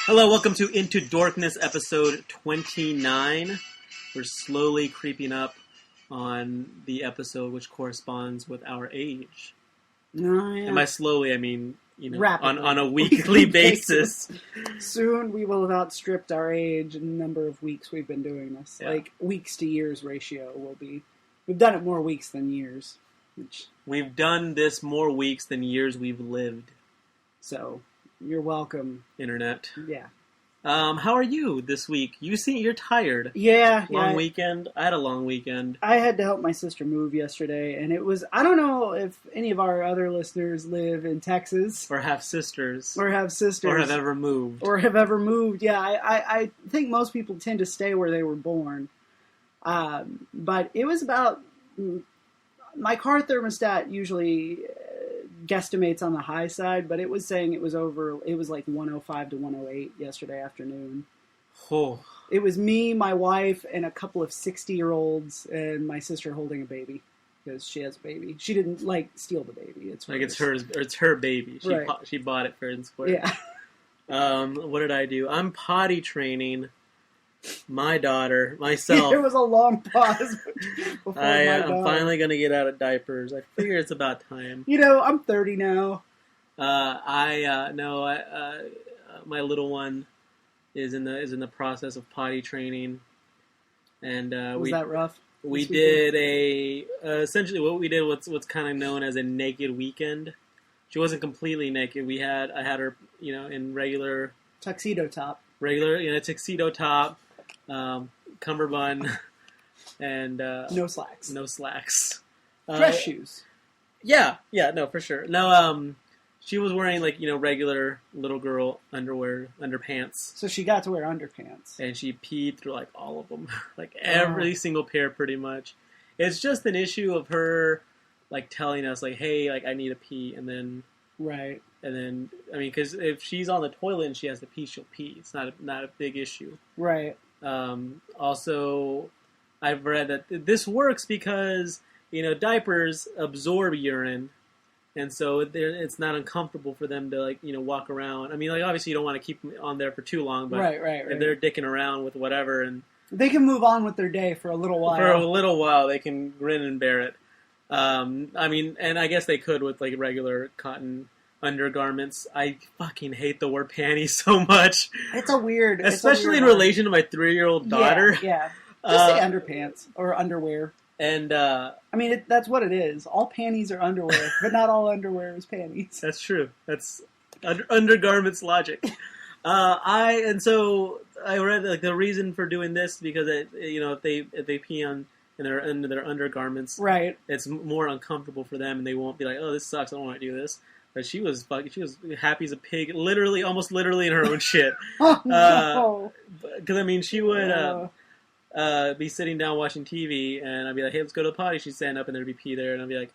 Hello, welcome to Into Dorkness, episode 29. We're slowly creeping up on the episode which corresponds with our age. Oh, yeah. And by slowly, I mean, Rapidly. on a weekly basis. Soon we will have outstripped our age and the number of weeks we've been doing this. Yeah. Like, weeks to years ratio will be... We've done it more weeks than years. We've done this more weeks than years we've lived. So, you're welcome. Internet. Yeah. How are you this week? You're tired. Yeah. Long weekend? I had a long weekend. I had to help my sister move yesterday, and it was... I don't know if any of our other listeners live in Texas. Or have sisters. Or have sisters. Or have ever moved. Yeah, I think most people tend to stay where they were born. But it was about... My car thermostat usually guesstimates on the high side, but it was saying it was like 105 to 108 yesterday afternoon. Oh. It was me, my wife, and a couple of 60-year-olds, and my sister holding a baby, because she has a baby. She didn't, steal the baby. It's her baby. Right. She bought it fair and square. Yeah. What did I do? I'm potty training my daughter, myself. It was a long pause before I'm finally going to get out of diapers. I figure it's about time. I'm 30 now. My little one is in the process of potty training, and was that rough? We did essentially what we did. What's kind of known as a naked weekend. She wasn't completely naked. I had her, in regular tuxedo top, tuxedo top. Cummerbund, and no slacks. Dress shoes. Yeah, no, for sure. No, she was wearing regular little girl underpants. So she got to wear underpants, and she peed through all of them, every single pair, pretty much. It's just an issue of her telling us hey, I need to pee, and then right. And then because if she's on the toilet and she has to pee, she'll pee. It's not a big issue, right? Also, I've read that this works because, diapers absorb urine, and so it's not uncomfortable for them to, walk around. Obviously you don't want to keep them on there for too long, but right. if they're dicking around with whatever, and they can move on with their day for a little while. For a little while, they can grin and bear it. And I guess they could with, regular cotton undergarments. I fucking hate the word panties so much. Especially in relation to my 3-year-old daughter. Yeah. Just say underpants or underwear. And that's what it is. All panties are underwear, but not all underwear is panties. That's true. That's undergarments logic. So I read the reason for doing this because if they pee on into their undergarments, right, it's more uncomfortable for them, and they won't be like, oh, this sucks, I don't want to do this. But she was happy as a pig, almost literally in her own shit. Oh, no. Because she would be sitting down watching TV, and I'd be like, hey, let's go to the potty. She'd stand up, and there'd be pee there, and I'd be like,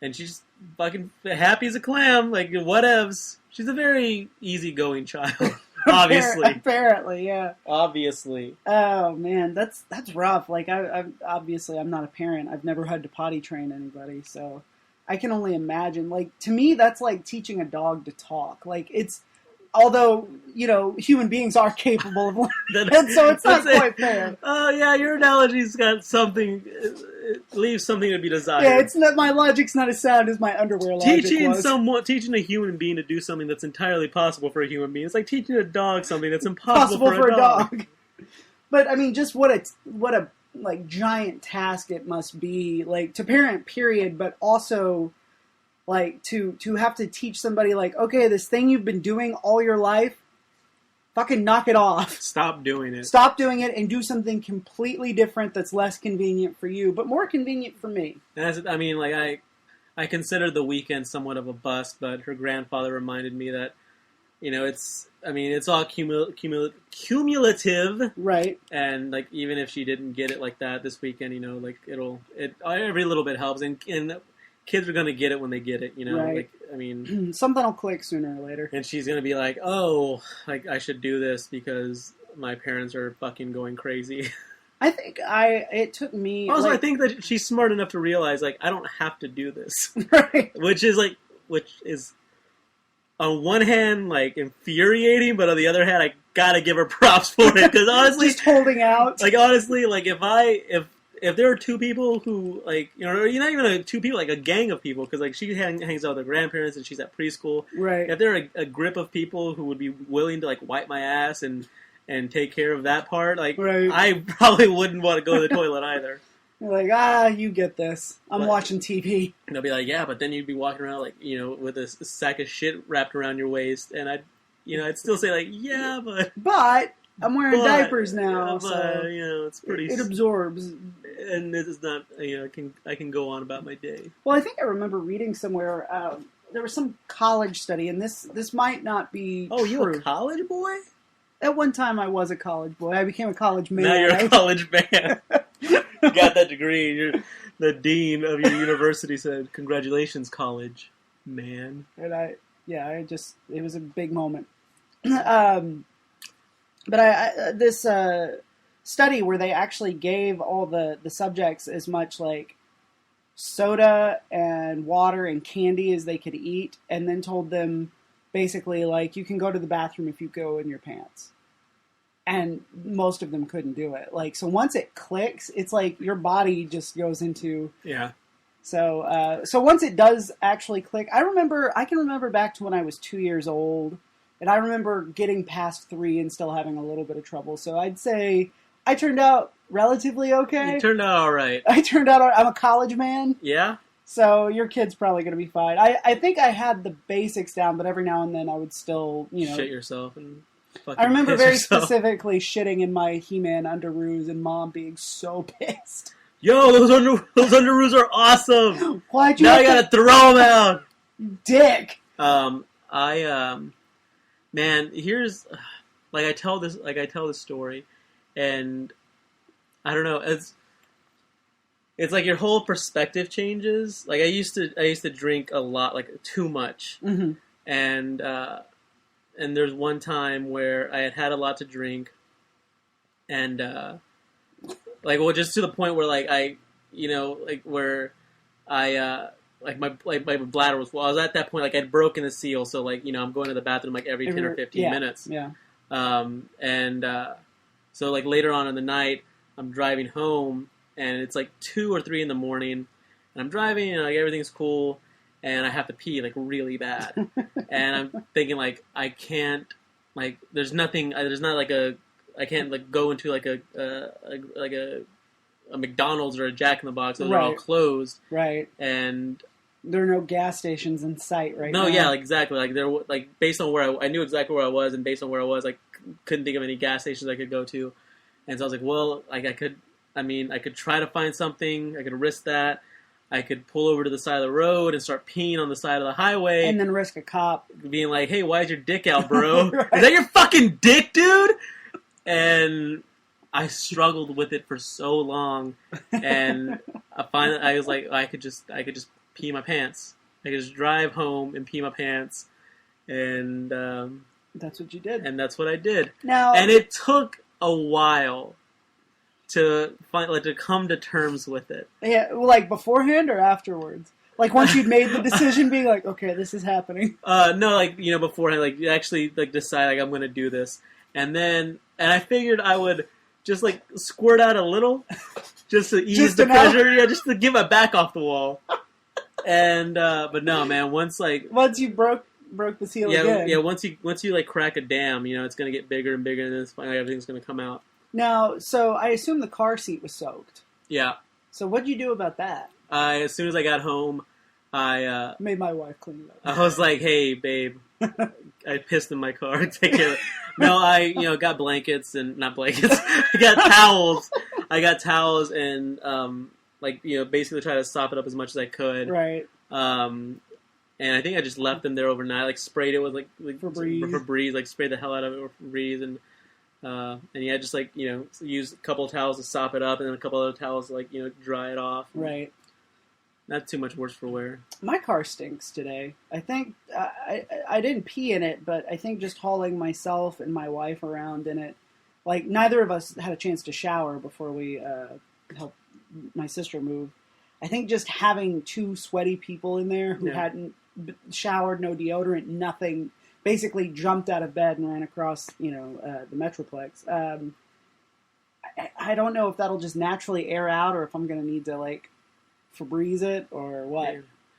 and she's fucking happy as a clam, whatevs. She's a very easygoing child, obviously. Apparently, yeah. Obviously. Oh man, that's rough. I'm not a parent. I've never had to potty train anybody, so. I can only imagine. To me, that's like teaching a dog to talk. Although, human beings are capable of learning, so it's not quite fair. Oh, yeah, your analogy's got something, it leaves something to be desired. Yeah, it's not, my logic's not as sound as my underwear logic Teaching a human being to do something that's entirely possible for a human being. It's like teaching a dog something that's impossible for a dog. But, just what a giant task it must be, to parent, period, but also, to have to teach somebody, okay, this thing you've been doing all your life, fucking knock it off. Stop doing it. Stop doing it and do something completely different that's less convenient for you, but more convenient for me. And I consider the weekend somewhat of a bust, but her grandfather reminded me that, it's all cumulative. Right. And, even if she didn't get it like that this weekend, every little bit helps. And kids are going to get it when they get it, Right. Something will click sooner or later. And she's going to be like, oh, I should do this because my parents are fucking going crazy. I think it took me... Also, I think that she's smart enough to realize, I don't have to do this. Right. Which is on one hand, like, infuriating, but on the other hand, I gotta give her props for it, because honestly... Just holding out. Like, honestly, like, if there are two people who, like, you know, you're not even two people, like a gang of people, because, like, she hangs out with her grandparents and she's at preschool. Right. If there are a grip of people who would be willing to, like, wipe my ass and take care of that part, like, right. I probably wouldn't want to go to the toilet either. You're like, you get this. I'm watching TV. And they'll be like, yeah, but then you'd be walking around, like, you know, with a sack of shit wrapped around your waist, and I'd still say, like, yeah, but... But... I'm wearing diapers now, so you know, it's pretty. It absorbs, and this is not. You know, I can go on about my day. Well, I think I remember reading somewhere there was some college study, and this might not be. Oh, true. you a college boy? At one time, I was a college boy. I became a college man. Now you're a college man. You got that degree. The dean of your university said, "Congratulations, college man." And it was a big moment. But this study where they actually gave all the subjects as much like soda and water and candy as they could eat, and then told them basically like you can go to the bathroom if you go in your pants. And most of them couldn't do it. Like, so once it clicks, it's like your body just goes into... Yeah. So once it does actually click, I can remember back to when I was 2 years old. And I remember getting past 3 and still having a little bit of trouble. So I'd say I turned out relatively okay. You turned out all right. I'm a college man. Yeah? So your kid's probably going to be fine. I think I had the basics down, but every now and then I would still, you know... Shit yourself and fucking I remember very yourself. Specifically shitting in my He-Man underoos and Mom being so pissed. Yo, those underoos are awesome! Why'd you now I gotta throw them out! Dick! Man, here's I tell this story, and I don't know, it's like your whole perspective changes. Like I used to drink a lot, like too much, mm-hmm. and there's one time where I had a lot to drink, and just to the point where my bladder was full. I was at that point, like, I'd broken the seal, so, like, you know, I'm going to the bathroom, like, every 10 or 15 minutes. Yeah. So, like, later on in the night, I'm driving home, and it's, like, 2 or 3 in the morning, and I'm driving, and, like, everything's cool, and I have to pee, like, really bad. And I'm thinking, like, I can't, like, I can't, like, go into, like, a McDonald's or a Jack in the Box. Those are all closed. Right. And... there are no gas stations in sight now. No, yeah, exactly. Like there, like based on where I knew exactly where I was, and based on where I was, I couldn't think of any gas stations I could go to. And so I was like, well, like I could try to find something. I could risk that. I could pull over to the side of the road and start peeing on the side of the highway, and then risk a cop being like, "Hey, why is your dick out, bro? Right. Is that your fucking dick, dude?" And I struggled with it for so long, and I was like, I could just pee my pants. I could just drive home and pee my pants, and that's what you did. And that's what I did. Now, and it took a while to come to terms with it. Yeah, like beforehand or afterwards. Like once you'd made the decision, being like, okay, this is happening. No, like beforehand, like you actually decide like I'm going to do this, and I figured I would just like squirt out a little, just to ease the pressure, just to get my back off the wall. And but no, man. Once you broke the seal again. Yeah. Once you like crack a dam, it's gonna get bigger and bigger, and then it's finally everything's gonna come out. Now, so I assume the car seat was soaked. Yeah. So what'd you do about that? As soon as I got home, I made my wife clean it up. I was like, "Hey, babe, I pissed in my car. Take care of it." No, I got blankets and not blankets. I got towels. And basically try to sop it up as much as I could. Right. And I think I just left them there overnight. Like sprayed it with like Febreze, like sprayed the hell out of it with Febreze, and just use a couple of towels to sop it up, and then a couple other towels to dry it off. Right. Not too much worse for wear. My car stinks today. I think I didn't pee in it, but I think just hauling myself and my wife around in it, like neither of us had a chance to shower before we helped my sister move. I think just having two sweaty people in there who hadn't showered, no deodorant, nothing. Basically jumped out of bed and ran across, the Metroplex. I don't know if that'll just naturally air out or if I'm going to need to, like, Febreze it or what.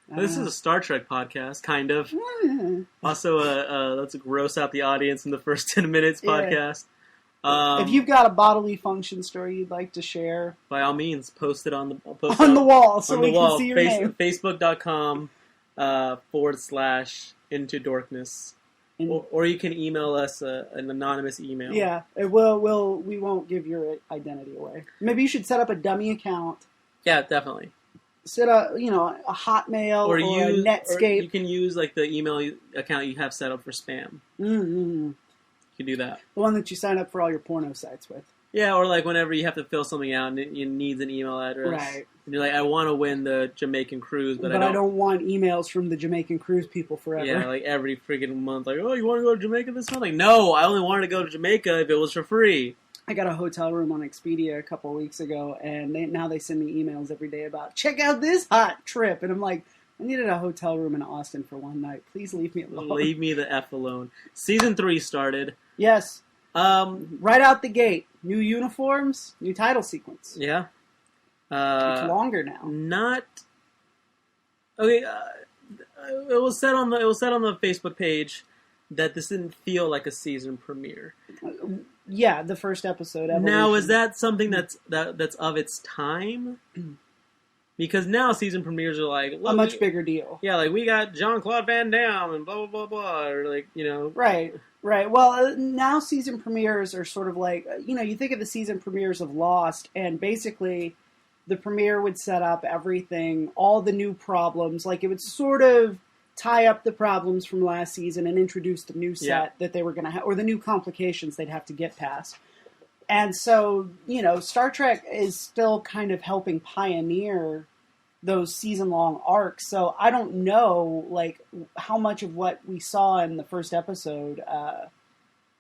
This is a Star Trek podcast, kind of. Also, let's gross out the audience in the first 10 minutes podcast. If you've got a bodily function story you'd like to share, by all means, post it on the wall so we can see your name. Facebook.com / Into Dorkness. Or you can email us an anonymous email. Yeah, we won't give your identity away. Maybe you should set up a dummy account. Yeah, definitely. Set a Hotmail or a Netscape. Or you can use like the email account you have set up for spam. Mm-hmm. You can do that. The one that you sign up for all your porno sites with. Yeah, or like whenever you have to fill something out and it needs an email address. Right. And you're like, I want to win the Jamaican cruise, but I don't want emails from the Jamaican cruise people forever. Yeah, like every freaking month, like, oh, you want to go to Jamaica this month? Like, no, I only wanted to go to Jamaica if it was for free. I got a hotel room on Expedia a couple of weeks ago, and now they send me emails every day about, check out this hot trip. And I'm like, I needed a hotel room in Austin for one night. Please leave me alone. Leave me the F alone. Season 3 started. Yes. Right out the gate. New uniforms, new title sequence. Yeah. It's longer now. Not... Okay, it was said on the Facebook page that this didn't feel like a season premiere. Yeah, the first episode. Evolution. Now, is that something that's of its time? Because now season premieres are like... a much bigger deal. Yeah, like, we got Jean-Claude Van Damme and blah, blah, blah, blah, or like, Right. Well, now season premieres are sort of like, you think of the season premieres of Lost, and basically the premiere would set up everything, all the new problems, like it would sort of tie up the problems from last season and introduce the new set that they were going to have, or the new complications they'd have to get past. And so, Star Trek is still kind of helping pioneer those season-long arcs. So I don't know, like, how much of what we saw in the first episode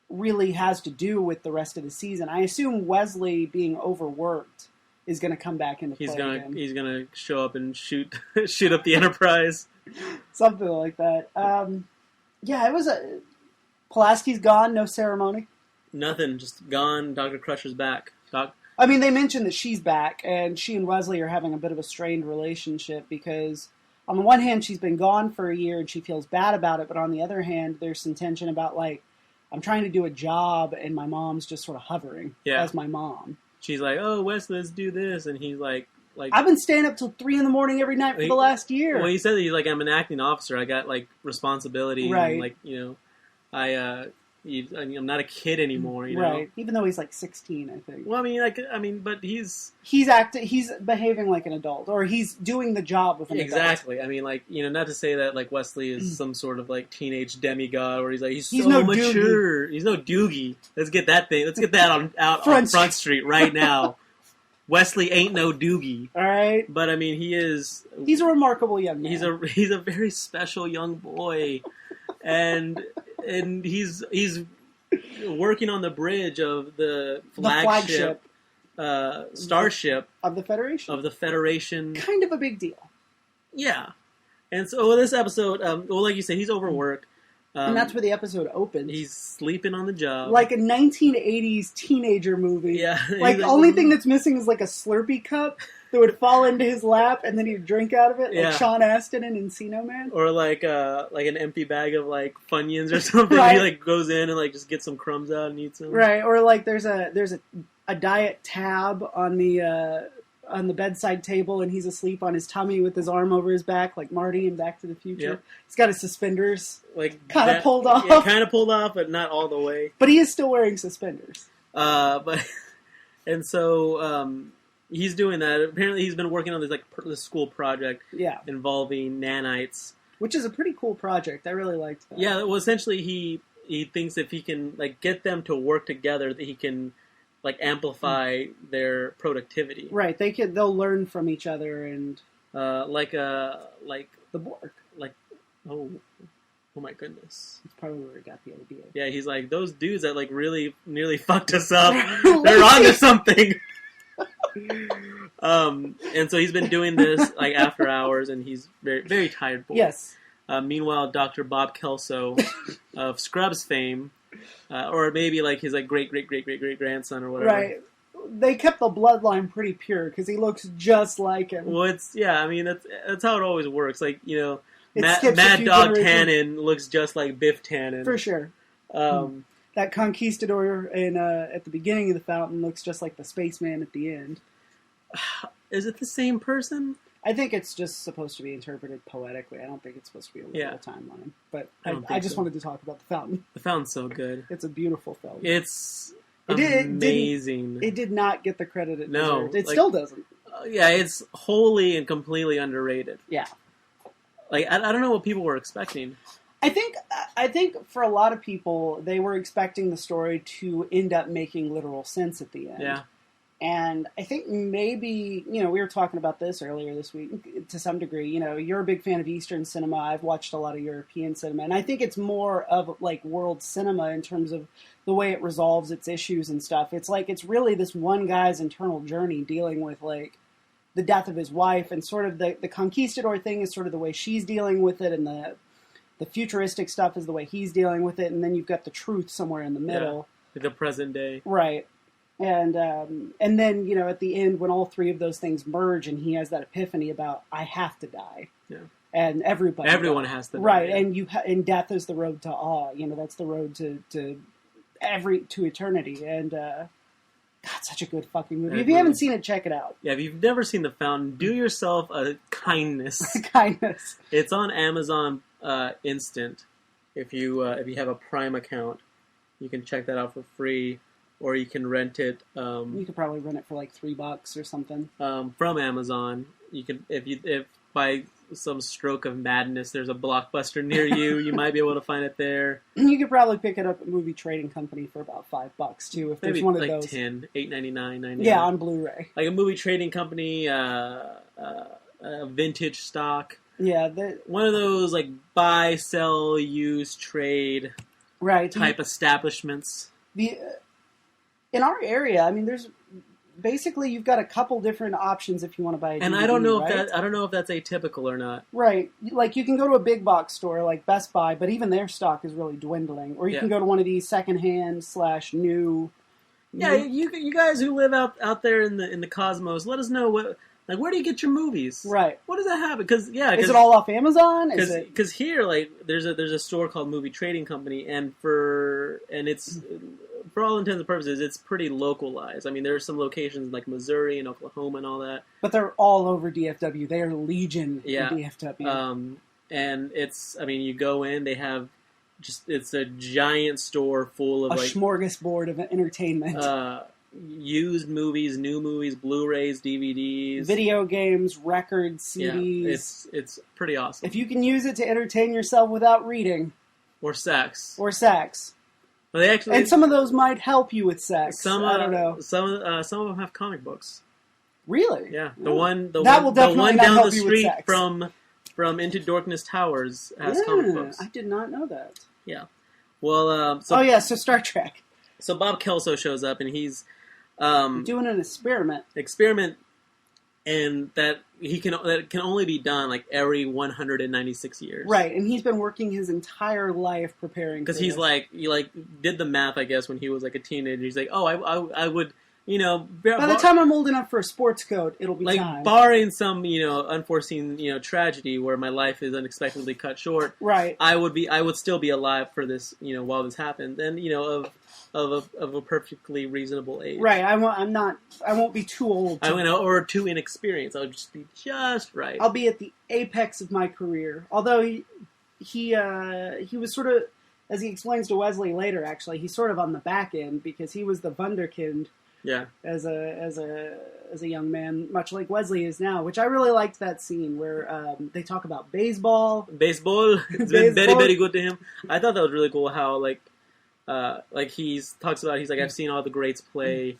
really has to do with the rest of the season. I assume Wesley being overworked is going to come back into play again. He's gonna show up and shoot up the Enterprise. Something like that. It was Pulaski's gone, no ceremony. Nothing, just gone. Dr. Crusher's back. I mean, they mentioned that she's back, and she and Wesley are having a bit of a strained relationship because, on the one hand, she's been gone for a year and she feels bad about it, but on the other hand, there's some tension about, like, I'm trying to do a job and my mom's just sort of hovering as my mom. She's like, oh, Wesley, let's do this, and he's like... I've been staying up till 3 a.m. every night for the last year. Well, he said that he's like, I'm an acting officer. I got, like, responsibility. Right. And, like, I'm not a kid anymore, Right. Even though he's like 16, I think. Well, but he's behaving like an adult, or he's doing the job of an adult. Exactly. I mean, like, not to say that like Wesley is some sort of like teenage demigod, or he's so no mature. Doogie. He's no Doogie. Let's get that thing. Let's get that out on Front Street right now. Wesley ain't no Doogie. All right. But I mean, he's a remarkable young man. He's a very special young boy, and he's working on the bridge of the flagship starship of the Federation. Kind of a big deal. Yeah. And so this episode, like you said, he's overworked. And that's where the episode opens. He's sleeping on the job. Like a 1980s teenager movie. Yeah. Like, the only thing that's missing is like a Slurpee cup that would fall into his lap and then he'd drink out of it, like Sean Astin in Encino Man. Or like an empty bag of like Funyuns or something. Right. He like goes in and like just gets some crumbs out and eats them. Right. Or like there's a diet tab on the bedside table and he's asleep on his tummy with his arm over his back, like Marty in Back to the Future. Yep. He's got his suspenders like kind of pulled off. Yeah, kind of pulled off, but not all the way. But he is still wearing suspenders. He's doing that. Apparently, he's been working on this school project involving nanites, which is a pretty cool project. I really liked that. Yeah, well, essentially, he thinks if he can like get them to work together, that he can like amplify their productivity. Right. They'll learn from each other and like the Borg. Oh my goodness. That's probably where he got the idea. Yeah, he's like, those dudes that like really nearly fucked us up. They're onto something. And so he's been doing this like after hours, and he's very, very tired boy. Yes. Meanwhile, Dr. Bob Kelso of Scrubs fame, or maybe like his like great grandson or whatever. Right. They kept the bloodline pretty pure because he looks just like him. Well, I mean that's how it always works. Like Mad Dog Tannen looks just like Biff Tannen for sure. That conquistador at the beginning of the Fountain looks just like the spaceman at the end. Is it the same person? I think it's just supposed to be interpreted poetically. I don't think it's supposed to be a literal timeline. But I just wanted to talk about the Fountain. The Fountain's so good. It's a beautiful film. It's amazing. It did not get the credit it deserved. It like, still doesn't. Yeah, it's wholly and completely underrated. Yeah. Like I don't know what people were expecting. I think for a lot of people, they were expecting the story to end up making literal sense at the end. Yeah. And I think maybe, we were talking about this earlier this week to some degree. You're a big fan of Eastern cinema. I've watched a lot of European cinema. And I think it's more of like world cinema in terms of the way it resolves its issues and stuff. It's like it's really this one guy's internal journey dealing with like the death of his wife. And sort of the conquistador thing is sort of the way she's dealing with it. And the futuristic stuff is the way he's dealing with it. And then you've got the truth somewhere in the middle. Yeah, like the present day. Right. And then, at the end, when all three of those things merge and he has that epiphany about, I have to die. Yeah. And everyone has to die. Right. Yeah. And death is the road to awe. That's the road to eternity. And, God, such a good fucking movie. If you haven't seen it, check it out. Yeah, if you've never seen The Fountain, do yourself a kindness. Kindness. It's on Amazon Instant. If you have a Prime account, you can check that out for free. Or you can rent it. You could probably rent it for like $3 or something. From Amazon. You can, if by some stroke of madness there's a Blockbuster near you, you might be able to find it there. You could probably pick it up at Movie Trading Company for about $5 too. If maybe there's one like of those, $8.99, $9.99. Yeah, on Blu-ray. Like a Movie Trading Company, vintage stock. Yeah, one of those like buy, sell, use, trade, right type establishments. In our area, I mean, there's basically you've got a couple different options if you want to buy a DVD, and I don't know right? if that's atypical or not. Right, like you can go to a big box store like Best Buy, but even their stock is really dwindling. Or you can go to one of these secondhand / new. Yeah, you guys who live out there in the cosmos, let us know where do you get your movies? Right. What does that happen? Because is it all off Amazon? Because here like there's a store called Movie Trading Company, and it's. For all intents and purposes, it's pretty localized. I mean, there are some locations like Missouri and Oklahoma and all that. But they're all over DFW. They are legion in DFW. And you go in, they have it's a giant store full of a smorgasbord of entertainment. Used movies, new movies, Blu-rays, DVDs. Video games, records, CDs. Yeah, it's pretty awesome. If you can use it to entertain yourself without reading. Or sex. Well, and some of those might help you with sex. I don't know. Some of them have comic books. Really? Yeah. The one down the street from Into Dorkness Towers has comic books. I did not know that. Yeah. Well, so Star Trek. So Bob Kelso shows up and he's doing an experiment. And that can only be done like every 196 years. Right, and he's been working his entire life preparing. Because he's like, he did the math, I guess, when he was like a teenager. He's like, oh, I would, by the time I'm old enough for a sports coat, it'll be time. Barring some, unforeseen, tragedy where my life is unexpectedly cut short. Right. I would still be alive for this, while this happened, and of a perfectly reasonable age. Right. I won't be too old. Or too inexperienced. I'll just be just right. I'll be at the apex of my career. Although he was sort of, as he explains to Wesley later, actually, he's sort of on the back end because he was the wunderkind. Yeah. As a young man, much like Wesley is now, which I really liked that scene where they talk about baseball. It's been very, very good to him. I thought that was really cool how he talks about, he's like, I've seen all the greats play,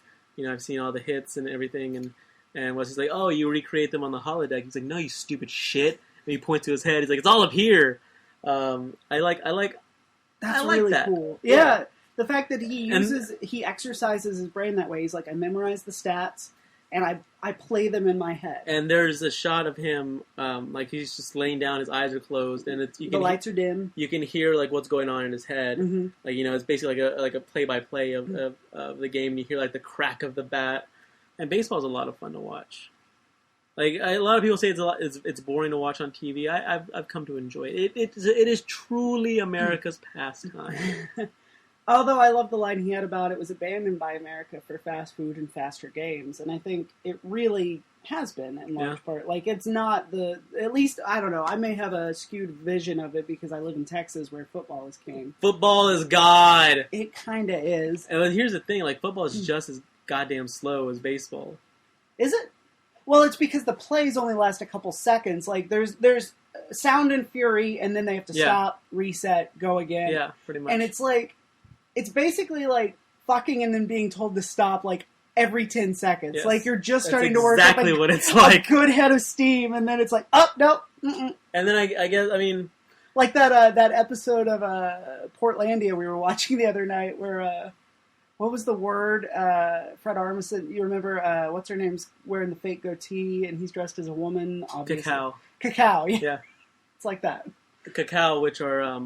I've seen all the hits and everything, and Wesley's like, oh, you recreate them on the holodeck. He's like, no, you stupid shit. And he points to his head. He's like, it's all up here. I like really that. Cool. Yeah. The fact that he exercises his brain that way. He's like, I memorize the stats, and I play them in my head. And there's a shot of him, like he's just laying down, his eyes are closed, and the lights are dim. You can hear like what's going on in his head. Mm-hmm. Like it's basically like a play-by-play of the game. You hear like the crack of the bat, and baseball's a lot of fun to watch. Like a lot of people say it's boring to watch on TV. I've come to enjoy it. It is truly America's pastime. Although I love the line he had about it was abandoned by America for fast food and faster games, and I think it really has been in large part. Like it's not at least I don't know. I may have a skewed vision of it because I live in Texas where football is king. Football is God. It kind of is. And here's the thing: like football is just as goddamn slow as baseball. Is it? Well, it's because the plays only last a couple seconds. Like there's sound and fury, and then they have to stop, reset, go again. Yeah, pretty much. And it's like. It's basically like fucking and then being told to stop like every 10 seconds. Yes. Like you're just starting to work up exactly what it's like. A good head of steam, and then it's like, oh, no. Mm-mm. And then I guess, I mean... Like that episode of Portlandia we were watching the other night where, what was the word? Fred Armisen, you remember, what's her name's wearing the fake goatee, and he's dressed as a woman, obviously. Cacao, yeah. It's like that. Cacao, which are...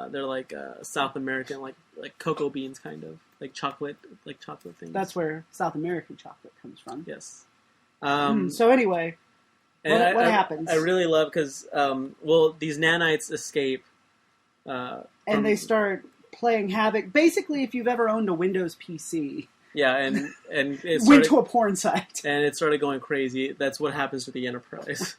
they're like South American, like cocoa beans, kind of like chocolate things. That's where South American chocolate comes from. Yes. So anyway, what happens? I really love because these nanites escape, and they start playing havoc. Basically, if you've ever owned a Windows PC, yeah, and it went to a porn site, and it started going crazy. That's what happens to the Enterprise.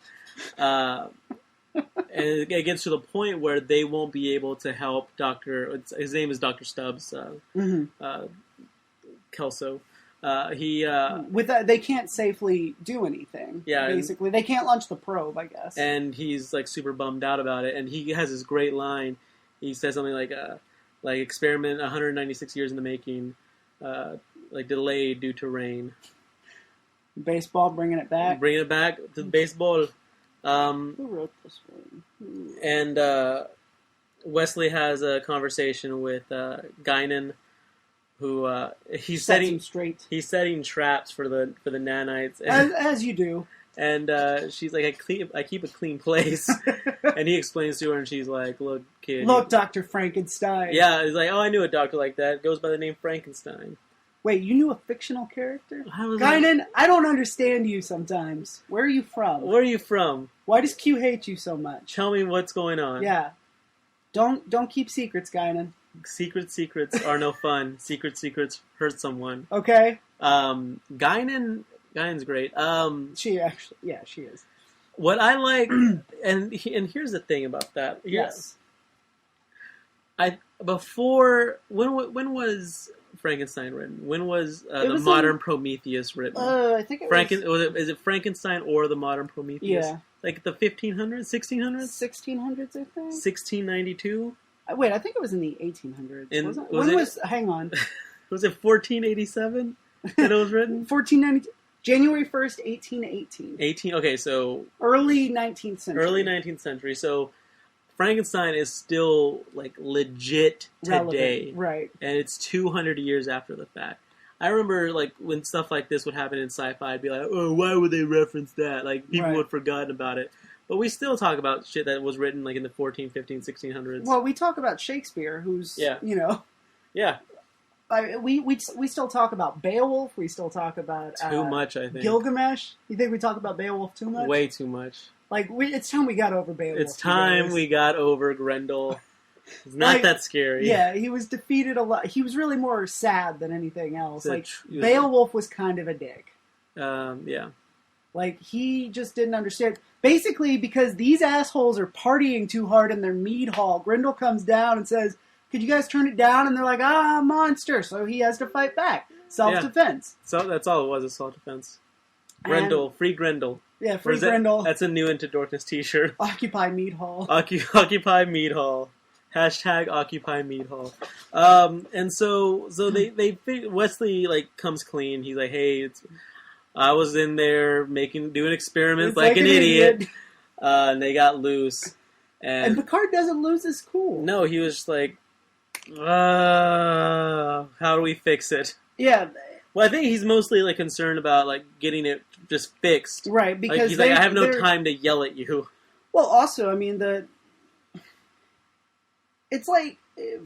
And it gets to the point where they won't be able to help his name is Dr. Stubbs, Kelso. With that, they can't safely do anything. Yeah, basically, they can't launch the probe, I guess. And he's like super bummed out about it. And he has this great line. He says something like experiment 196 years in the making, like delayed due to rain. Baseball, bringing it back. Bringing it back to baseball. Who wrote this one? And Wesley has a conversation with Guinan, who he's setting traps for the nanites, as you do. And she's like, I keep a clean place, and he explains to her, and she's like, look, kid, look, Dr. Frankenstein. Yeah, he's like, oh, I knew a doctor like that. It goes by the name Frankenstein. Wait, you knew a fictional character? Guinan, I don't understand you sometimes. Where are you from? Where are you from? Why does Q hate you so much? Tell me what's going on. Yeah. Don't keep secrets, Guinan. Secrets are no fun. Secrets hurt someone. Okay. Guinan's great. She is. What I like, and here's the thing about that. Yes. When was Frankenstein written? When was the modern Prometheus written? I think it was... Is it Frankenstein or the modern Prometheus? Yeah. Like the 1500s, 1600s? 1600s, I think. 1692? Wait, I think it was in the 1800s. Hang on. Was it 1487 that it was written? 1492. January 1st, 1818. Okay, so... Early 19th century. Early 19th century, so... Frankenstein is still, like, legit today. Relevant, right. And it's 200 years after the fact. I remember, like, when stuff like this would happen in sci-fi, I'd be like, oh, why would they reference that? Like, people would have forgotten about it. But we still talk about shit that was written, like, in the 14, 15, 1600s. Well, we talk about Shakespeare, who's, you know... Yeah. We still talk about Beowulf. We still talk about... Too much, I think. Gilgamesh. You think we talk about Beowulf too much? Way too much. Like, it's time we got over Beowulf. It's time we got over Grendel. It's not that scary. Yeah, he was defeated a lot. He was really more sad than anything else. Beowulf was kind of a dick. Yeah. Like, he just didn't understand. Basically, because these assholes are partying too hard in their mead hall, Grendel comes down and says, could you guys turn it down? And they're like, monster. So he has to fight back. Self-defense. Yeah. So that's all it was, self-defense. Grendel. Free Grendel. Yeah, free Grendel. That's a new Into Dorkness t-shirt. Occupy Mead Hall. Occupy Mead Hall. Hashtag Occupy Mead Hall. And so they Wesley, like, comes clean. He's like, hey, I was in there doing experiments like an idiot. And they got loose. And Picard doesn't lose his cool. No, he was just like, how do we fix it? Yeah, Well, I think he's mostly like concerned about like getting it just fixed. Right, because like, he's like, I have no time to yell at you. Well, also, I mean, it's like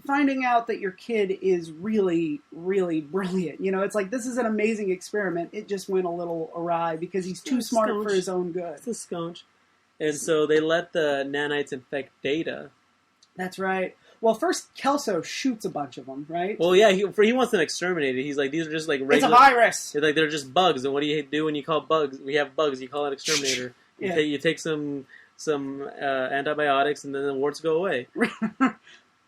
finding out that your kid is really, really brilliant. You know, it's like, this is an amazing experiment. It just went a little awry because he's too smart for his own good. It's a sconch. And so they let the nanites infect Data. That's right. Well, first, Kelso shoots a bunch of them, right? Well, yeah, he wants them exterminated. He's like, these are just like regular... It's a virus! It's like, they're just bugs. And what do you do when you call bugs? We have bugs. You call it exterminator. You take some antibiotics and then the warts go away. All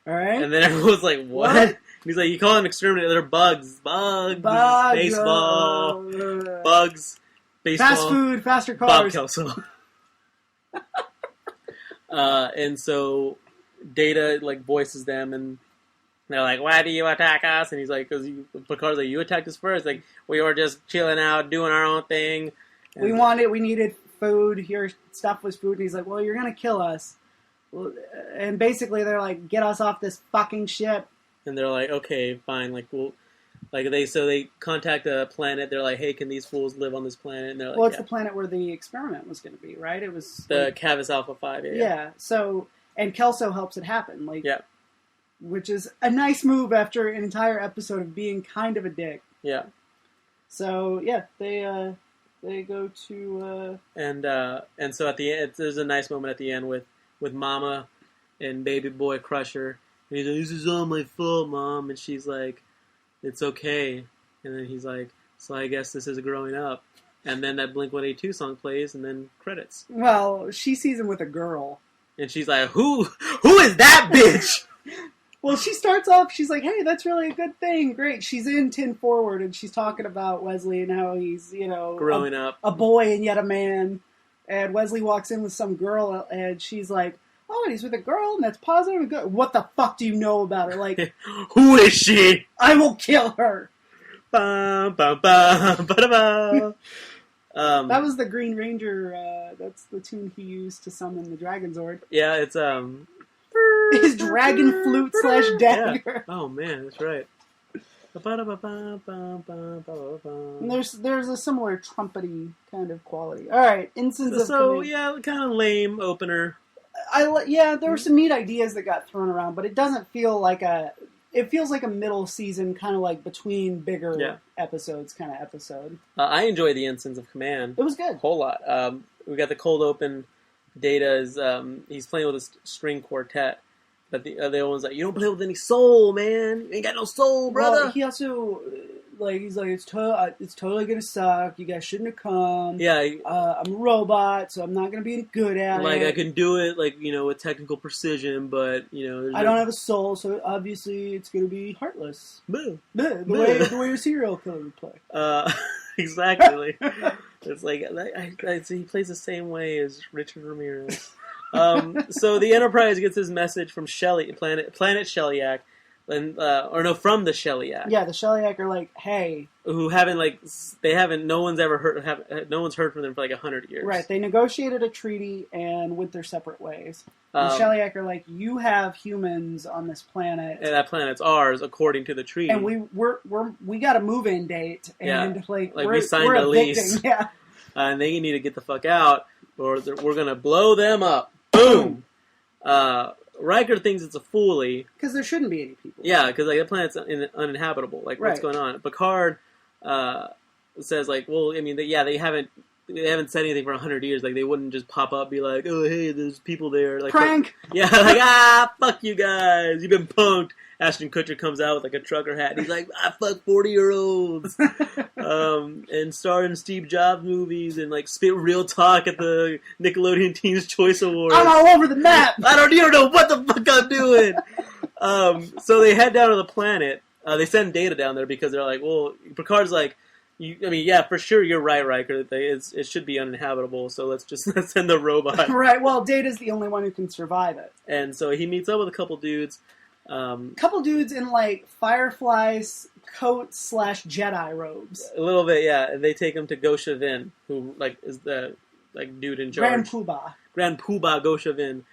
right. And then everyone's like, what? And he's like, you call them exterminator. They're bugs. Bugs. Baseball. Bugs. Baseball. Fast food. Faster cars. Bob Kelso. And so... Data like voices them, and they're like, "Why do you attack us?" And he's like, "Because Picard's like, you attacked us first. Like we were just chilling out, doing our own thing. And we needed food. Your stuff was food." And he's like, "Well, you're gonna kill us." Well, and basically, they're like, "Get us off this fucking ship." And they're like, "Okay, fine." Like, well, they contact a planet. They're like, "Hey, can these fools live on this planet?" And they're like, "Well, it's the planet where the experiment was going to be, right? It was the like, Cavis Alpha 5." Yeah. So. And Kelso helps it happen, which is a nice move after an entire episode of being kind of a dick. Yeah. So yeah, they go to and so at the end, there's a nice moment at the end with Mama and Baby Boy Crusher, and he's like, "This is all my fault, Mom," and she's like, "It's okay," and then he's like, "So I guess this is growing up," and then that Blink-182 song plays, and then credits. Well, she sees him with a girl. And she's like, who is that bitch? Well, she starts off, she's like, hey, that's really a good thing. Great. She's in 10 Forward, and she's talking about Wesley and how he's, growing up. A boy and yet a man. And Wesley walks in with some girl, and she's like, oh, and he's with a girl, and that's positive and good. What the fuck do you know about her? Like, who is she? I will kill her. Bum, bum, bum, ba-da-ba. That was the Green Ranger, that's the tune he used to summon the Dragon Zord. Yeah, it's, his dragon flute / dagger. Yeah. Oh, man, that's right. And there's a similar trumpety kind of quality. Alright, Ensigns of Command. Yeah, kind of lame opener. There were some neat ideas that got thrown around, but it doesn't feel like it feels like a middle season, kind of like between bigger episodes kind of episode. I enjoy the Ensigns of Command. It was good. A whole lot. We got the cold open. Data is, he's playing with a string quartet. But the other one's like, you don't play with any soul, man. You ain't got no soul, brother. Well, he also, he's like, it's totally gonna suck. You guys shouldn't have come. Yeah. I'm a robot, so I'm not gonna be good at it. Like, I can do it, with technical precision, but, I don't have a soul, so obviously it's gonna be heartless. Boo. The way a serial killer would play. Exactly. It's like, he plays the same way as Richard Ramirez. So the Enterprise gets his message from planet Shellyak, and from the Shellyak. Yeah, the Shellyak are like, hey, who no one's heard from them for like 100 years. Right, they negotiated a treaty and went their separate ways. The Shellyak are like, you have humans on this planet, and that planet's ours according to the treaty, and we got a move-in date, and we signed a lease, and they need to get the fuck out, or we're gonna blow them up. Boom! Riker thinks it's a foolie. Because there shouldn't be any people. Yeah, because the planet's uninhabitable. What's going on? Picard says, well, I mean, they haven't said anything for 100 years. Like, they wouldn't just pop up and be like, oh, hey, there's people there. Like, prank! Fuck you guys. You've been punked. Ashton Kutcher comes out with, a trucker hat, and he's like, I fuck 40-year-olds. And star in Steve Jobs movies, and, spit real talk at the Nickelodeon Teen's Choice Awards. I'm all over the map! You don't know what the fuck I'm doing! So they head down to the planet. They send Data down there because they're like, well, Picard's like, for sure, you're right, Riker. It should be uninhabitable, so let's send the robot. Right, well, Data's the only one who can survive it. And so he meets up with a couple dudes. Couple dudes in, Firefly's coat / Jedi robes. A little bit, yeah. And they take him to Gosha Vin, who, is the, dude in charge. Grand Poobah Gosha Vin.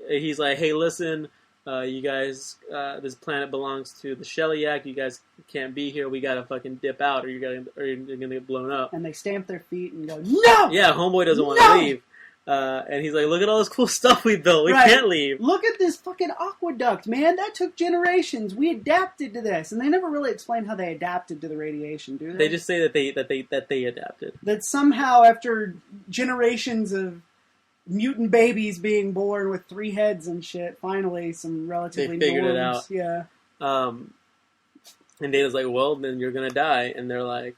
He's like, hey, listen, You guys, this planet belongs to the Shellyak. You guys can't be here. We gotta fucking dip out, or you're gonna get blown up. And they stamp their feet and go, no! Yeah, homeboy doesn't want to leave. And he's like, look at all this cool stuff we built. We can't leave. Look at this fucking aqueduct, man. That took generations. We adapted to this. And they never really explain how they adapted to the radiation, do they? They just say that they adapted. That somehow, after generations of mutant babies being born with 3 heads and shit, finally some relatively they figured norms. it out. Yeah. And Data's like, well, then you're gonna die. And they're like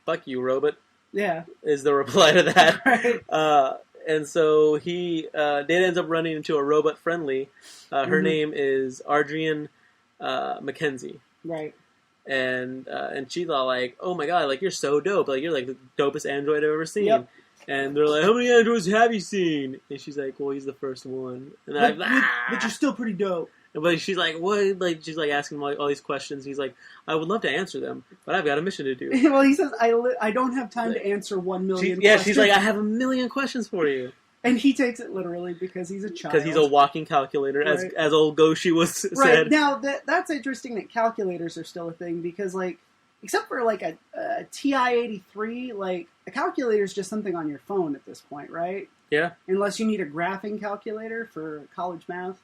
fuck you, robot. Yeah. Is the reply to that. Right. And so Data ends up running into a robot friendly. Her name is Adrienne Mackenzie. Right. And she's all like, oh my god, like, you're so dope. Like, you're like the dopest android I've ever seen. Yep. And they're like, how many androids have you seen? And she's like, well, he's the first one. And but you're still pretty dope. But she's like, what? Like, she's like asking him like all these questions. He's like, I would love to answer them, but I've got a mission to do. Well, he says, I don't have time to answer 1 million questions. Yeah, she's like, I have 1 million questions for you. And he takes it literally because he's a child. Because he's a walking calculator, right. as old Goshi was said. Right, now that's interesting that calculators are still a thing because, like, except for like a TI-83, like, a calculator is just something on your phone at this point, right? Yeah. Unless you need a graphing calculator for college math.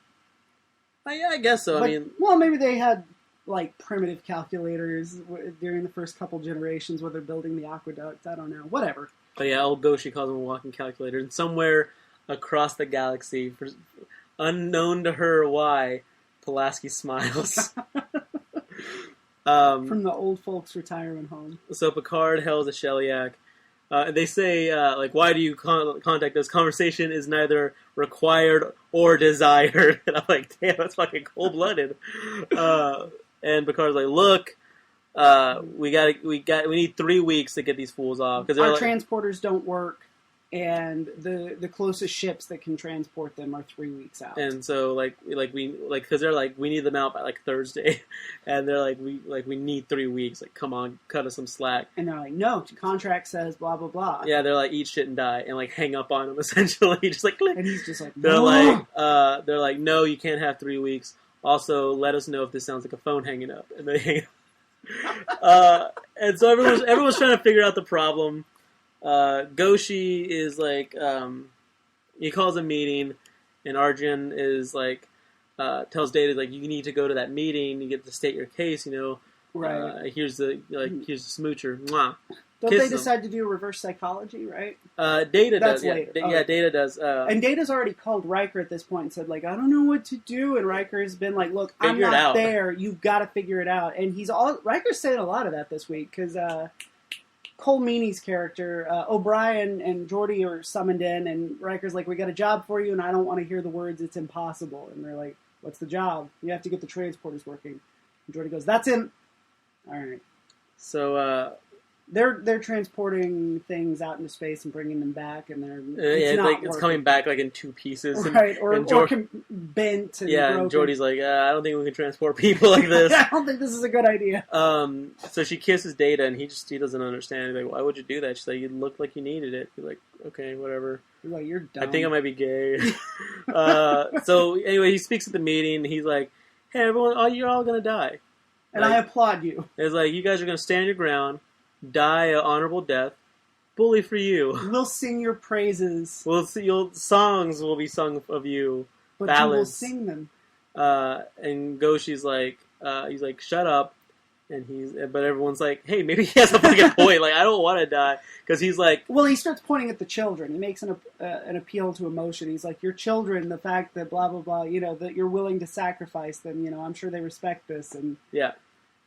Yeah, I guess so. But, I mean, well, maybe they had like primitive calculators during the first couple generations where they're building the aqueduct. I don't know. Whatever. But yeah, old Goshi calls him a walking calculator. And somewhere across the galaxy, unknown to her why, Pulaski smiles. From the old folks' retirement home. So Picard hails a Shellyak. They say, like, why do you contact us? Conversation is neither required or desired. And I'm like, damn, that's fucking cold-blooded. And Picard's like, look, we need 3 weeks to get these fools off. Our transporters don't work, and the closest ships that can transport them are 3 weeks out. And so, because they're like, we need them out by like Thursday, and they're like, we need 3 weeks. Like, come on, cut us some slack. And they're like, no, contract says blah blah blah. Yeah, they're like, eat shit and die, and like hang up on him essentially, just like click. And he's just like, no. They're like, no, you can't have 3 weeks. Also, let us know if this sounds like a phone hanging up, and they hang up. And so everyone's trying to figure out the problem. Goshi is like, he calls a meeting, and Arjun is like, tells Data, like, you need to go to that meeting, you get to state your case, you know. Right. Here's the smoocher. Mwah. Don't they decide to do reverse psychology, right? Data That's does. later. Yeah, Data does. And Data's already called Riker at this point and said, like, I don't know what to do. And Riker's been like, look, I'm not there. You've got to figure it out. And Riker's saying a lot of that this week because Cole Meany's character, O'Brien and Geordi are summoned in, and Riker's like, we got a job for you, and I don't want to hear the words, it's impossible. And they're like, what's the job? You have to get the transporters working. And Geordi goes, that's him. All right. So, they're transporting things out into space and bringing them back, and it's coming back like in 2 pieces, right? Or bent and broken. And Geordi's like, I don't think we can transport people like this. I don't think this is a good idea. So she kisses Data, and he doesn't understand. He's like, why would you do that? She's like, you looked like you needed it. He's like, okay, whatever. He's like, you're dumb. I think I might be gay. So anyway, he speaks at the meeting. He's like, hey, everyone, you're all gonna die, and I applaud you. It's like, you guys are gonna stand your ground. Die an honorable death. Bully for you. We'll sing your praises. We'll see. Songs will be sung of you. But ballads. You will sing them. And Goshi's like, he's like, shut up. But everyone's like, hey, maybe he has a fucking point. Like, I don't want to die because he's like. Well, he starts pointing at the children. He makes an appeal to emotion. He's like, your children, the fact that blah blah blah, you know, that you're willing to sacrifice them. You know, I'm sure they respect this. And yeah.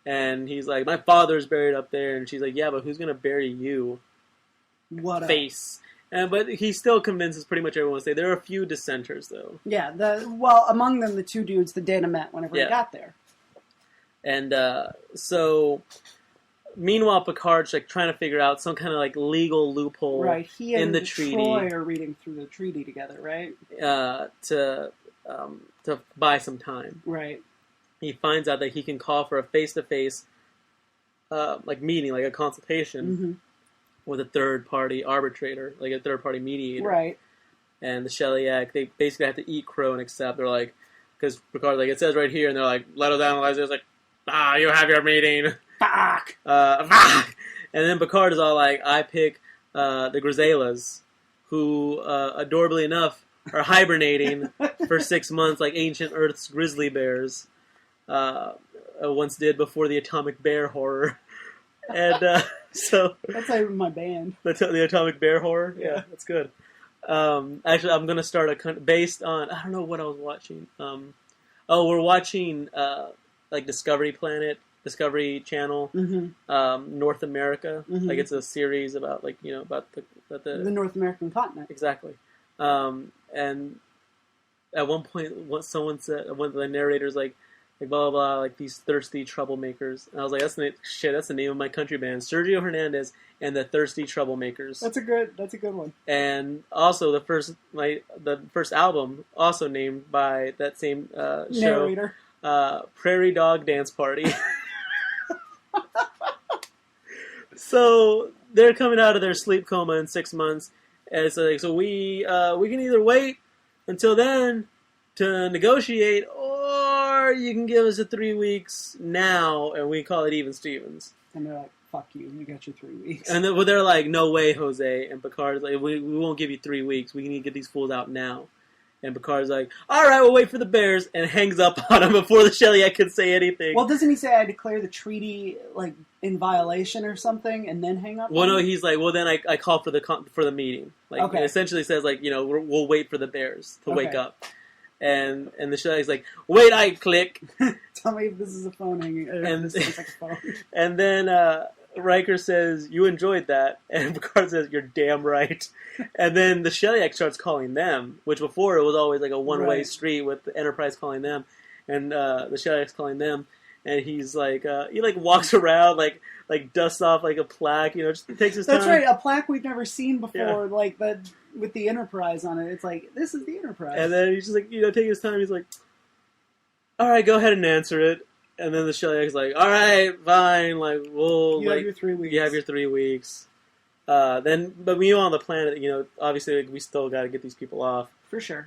And he's like, my father's buried up there. And she's like, yeah, but who's going to bury you? What face. But he still convinces pretty much everyone to say there are a few dissenters, though. Yeah, among them, the 2 dudes that Data met whenever he got there. And so, meanwhile, Picard's like trying to figure out some kind of like legal loophole He and in the treaty. Troy are reading through the treaty together, right? To buy some time. Right. He finds out that he can call for a face-to-face meeting, like a consultation with a third-party arbitrator, like a third-party mediator. Right. And the Shellyak, they basically have to eat crow and accept. They're like, because Picard's like, it says right here, and they're like, let us analyze it. It's like, you have your meeting. Fuck. Fuck. And then Picard is all like, I pick the Griselas, who, adorably enough, are hibernating for 6 months like ancient Earth's grizzly bears once did before the atomic bear horror. And so... That's like my band. The atomic bear horror? Yeah, that's good. Actually, I'm going to start based on... I don't know what I was watching. We're watching like Discovery Planet, Discovery Channel, North America. Like it's a series about about the North American continent. Exactly. And at one point, someone said, one of the narrators like blah blah blah, like these thirsty troublemakers. And I was like, that's the name of my country band, Sergio Hernandez and the Thirsty Troublemakers. That's a good one. And also the first album, also named by that same narrator, Prairie Dog Dance Party. So they're coming out of their sleep coma in 6 months, and it's like, so we can either wait until then to negotiate, or you can give us 3 weeks now, and we call it even Stevens. And they're like, fuck you, you got your 3 weeks. And they're like, no way, Jose. And Picard's like, we won't give you 3 weeks. We need to get these fools out now. And Picard's like, all right, we'll wait for the Bears, and hangs up on him before the Shellyak could say anything. Well, doesn't he say I declare the treaty like in violation or something, and then hang up? Well, no, he's like, well, then I call for the meeting. Like, okay. It essentially says like, we'll wait for the Bears to wake up. And the Shellяк's like, wait, I click. Tell me if this is a phone hanging. And this is like a phone. And then Riker says, you enjoyed that. And Picard says, you're damn right. And then the Shellyak starts calling them, which before it was always like a one-way street with the Enterprise calling them. And the Shellяк's calling them. And he's like, he like walks around, like dusts off like a plaque, just takes his time. That's right, a plaque we've never seen before, like that with the Enterprise on it. It's like, this is the Enterprise. And then he's just like, taking his time. He's like, all right, go ahead and answer it. And then the Shellяк's like, all right, fine, like, we'll... You have your 3 weeks. You have your 3 weeks. But meanwhile on the planet, obviously we still got to get these people off. For sure.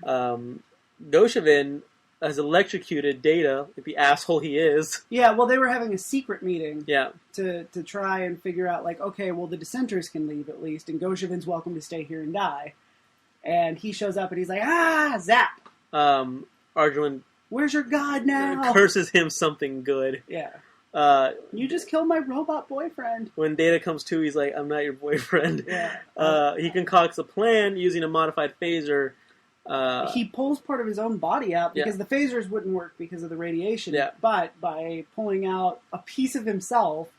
Goshevin has electrocuted Data, like the asshole he is. Yeah, well, they were having a secret meeting. Yeah. To try and figure out, like, okay, well, the dissenters can leave at least, and Goshevin's welcome to stay here and die. And he shows up and he's like, zap! Arjuin... Where's your god now? Curses him something good. Yeah. You just killed my robot boyfriend. When Data comes to, he's like, I'm not your boyfriend. Yeah. He concocts a plan using a modified phaser. He pulls part of his own body out because the phasers wouldn't work because of the radiation. Yeah. But by pulling out a piece of himself,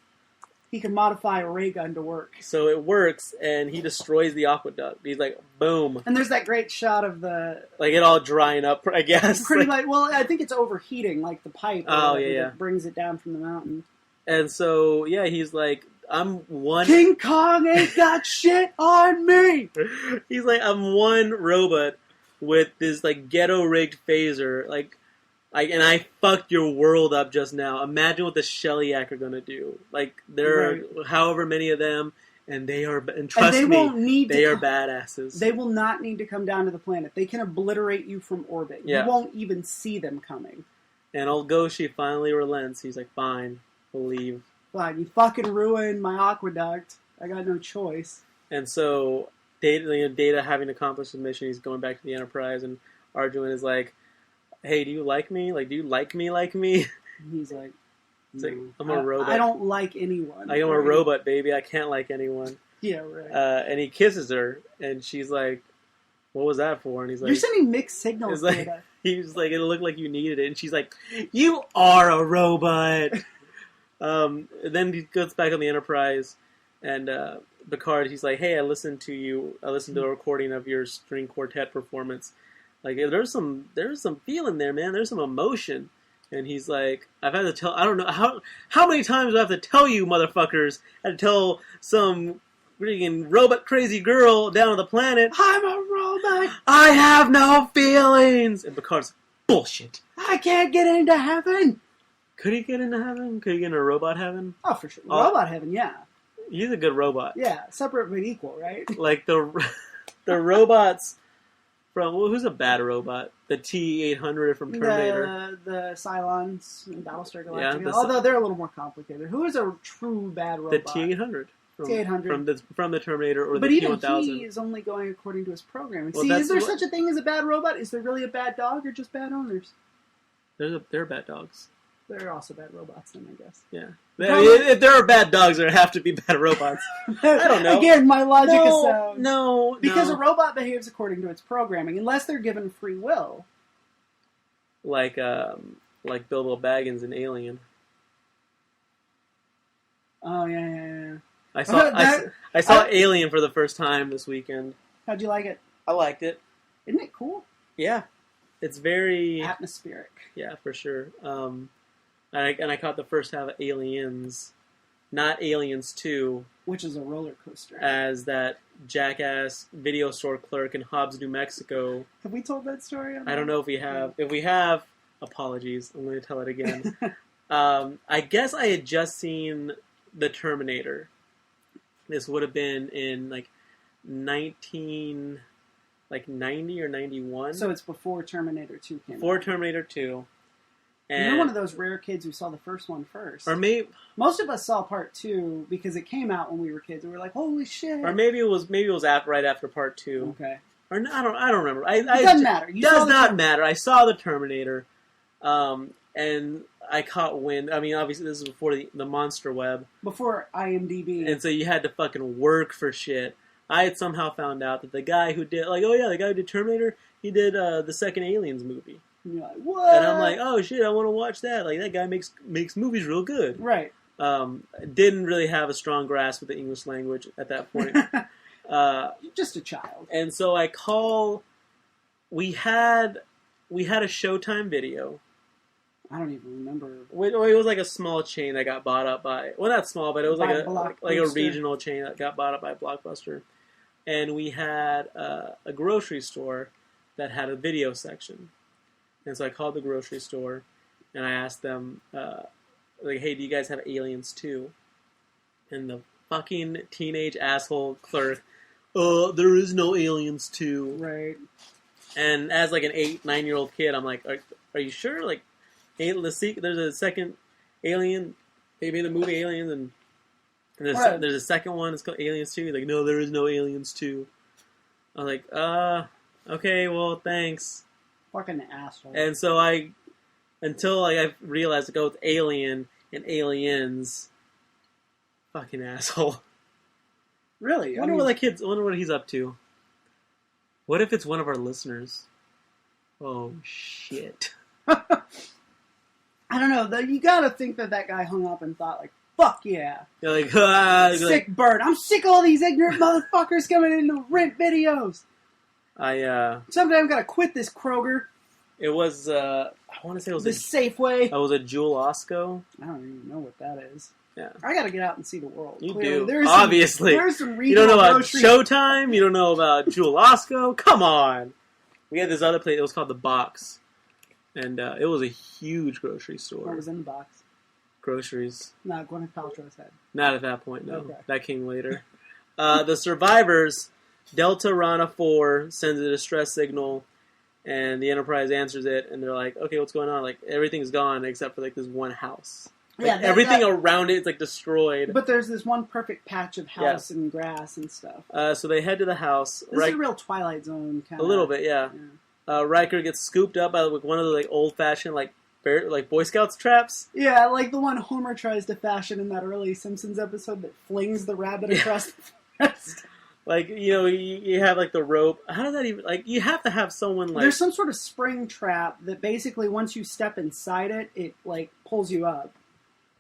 he can modify a ray gun to work. So it works, and he destroys the aqueduct. He's like, boom. And there's that great shot of the... Like, it all drying up, I guess. Pretty much. Well, I think it's overheating, like the pipe. That brings it down from the mountain. And so, yeah, he's like, I'm one... King Kong ain't got shit on me! He's like, I'm one robot with this, like, ghetto-rigged phaser. Like... and I fucked your world up just now. Imagine what the Shellyak are going to do. Like, there are however many of them, and they are, and trust me, they are badasses. They will not need to come down to the planet. They can obliterate you from orbit. Yeah. You won't even see them coming. And old Goshi finally relents. He's like, fine, we'll leave. Fine, you fucking ruined my aqueduct. I got no choice. And so, Data having accomplished his mission, he's going back to the Enterprise, and Arjuin is like, hey, do you like me? Like, do you like me like me? He's like, no, like, I'm a robot. I don't like anyone. I'm a robot, baby. I can't like anyone. Yeah, right. And he kisses her, and she's like, what was that for? And he's like, you're sending mixed signals, Data. He's like, it looked like you needed it. And she's like, you are a robot. Then he goes back on the Enterprise, and Picard, he's like, hey, I listened to a recording of your string quartet performance. Like, there's some feeling there, man. There's some emotion. And he's like, I've had to tell, I don't know, how many times do I have to tell you, motherfuckers? I had to tell some freaking robot crazy girl down on the planet, I'm a robot. I have no feelings. And Picard's like, bullshit. I can't get into heaven. Could he get into heaven? Could he get into robot heaven? Oh, for sure. Robot heaven, yeah. He's a good robot. Yeah, separate but equal, right? Like, the robots... From who's a bad robot? The T-800 from Terminator. The Cylons in Battlestar Galactica. Yeah, Although they're a little more complicated. Who is a true bad robot? The T-800. T-800 from the Terminator or but the even T-1000. he is only going according to his programming. Well, See, is there such a thing as a bad robot? Is there really a bad dog or just bad owners? They're bad dogs. There are also bad robots then, I guess. Yeah. If there are bad dogs, there have to be bad robots. I don't know. Again, my logic is sound. No. Because a robot behaves according to its programming, unless they're given free will. Like Bilbo Baggins in Alien. Oh, yeah. I saw Alien for the first time this weekend. How'd you like it? I liked it. Isn't it cool? Yeah. It's very... atmospheric. Yeah, for sure. And I caught the first half of Aliens, not Aliens 2. Which is a roller coaster. As that jackass video store clerk in Hobbs, New Mexico. Have we told that story? I don't know if we have. If we have, apologies. I'm going to tell it again. I guess I had just seen The Terminator. This would have been in like 90 or 91. So it's before Terminator 2 came out. Before Terminator 2. And you're one of those rare kids who saw the first one first. Or maybe most of us saw part 2 because it came out when we were kids. We were like, "Holy shit!" Or maybe it was right after part 2. Okay. Or I don't remember. It doesn't matter. It does not matter. I saw the Terminator, and I caught wind. I mean, obviously this is before the Monster Web, before IMDb, and so you had to fucking work for shit. I had somehow found out that the guy who did the guy who did Terminator, he did the second Aliens movie. And you're like, what? And I'm like, oh shit, I want to watch that. Like, that guy makes movies real good. Right. Didn't really have a strong grasp of the English language at that point. Just a child. And so we had a Showtime video. I don't even remember. It was like a small chain that got bought up by, well, not small, but it was like a regional chain that got bought up by Blockbuster. And we had a grocery store that had a video section. And so I called the grocery store, and I asked them, hey, do you guys have Aliens 2? And the fucking teenage asshole clerk, there is no Aliens 2. Right. And as like an 8-9-year-old kid, I'm like, are you sure? Like, there's a second Alien. They made the movie Aliens, and there's a second one. It's called Aliens 2. He's like, no, there is no Aliens 2. I was like, okay, well, thanks. Fucking asshole. And so until I realized to go with Alien and Aliens, fucking asshole. Really? I wonder what he's up to. What if it's one of our listeners? Oh, shit. I don't know. You gotta think that guy hung up and thought, like, fuck yeah. You're like, sick bird. I'm sick of all these ignorant motherfuckers coming in to rent videos. Someday I'm gonna quit this Kroger. It was, I want to say it was this Safeway. It was a Jewel Osco. I don't even know what that is. Yeah. I gotta get out and see the world. You Clearly. do. Obviously. There's some you don't know about Showtime? You don't know about Jewel Osco? Come on. We had this other place. It was called The Box. And it was a huge grocery store. What was in the box? Groceries. No, Gwyneth Paltrow's head. Not at that point, no. Okay. That came later. The survivors, Delta Rana 4 sends a distress signal, and the Enterprise answers it, and they're like, okay, what's going on? Like, everything's gone except for, like, this one house. Like, everything around it is, like, destroyed. But there's this one perfect patch of house and grass and stuff. So they head to the house. This is a real Twilight Zone kind of... A little bit, yeah. Riker gets scooped up by like, one of the like old-fashioned like Boy Scouts traps. Yeah, like the one Homer tries to fashion in that early Simpsons episode that flings the rabbit across the forest. Like, you have like the rope. How does that even, like, you have to have someone like... There's some sort of spring trap that basically once you step inside it, it like pulls you up.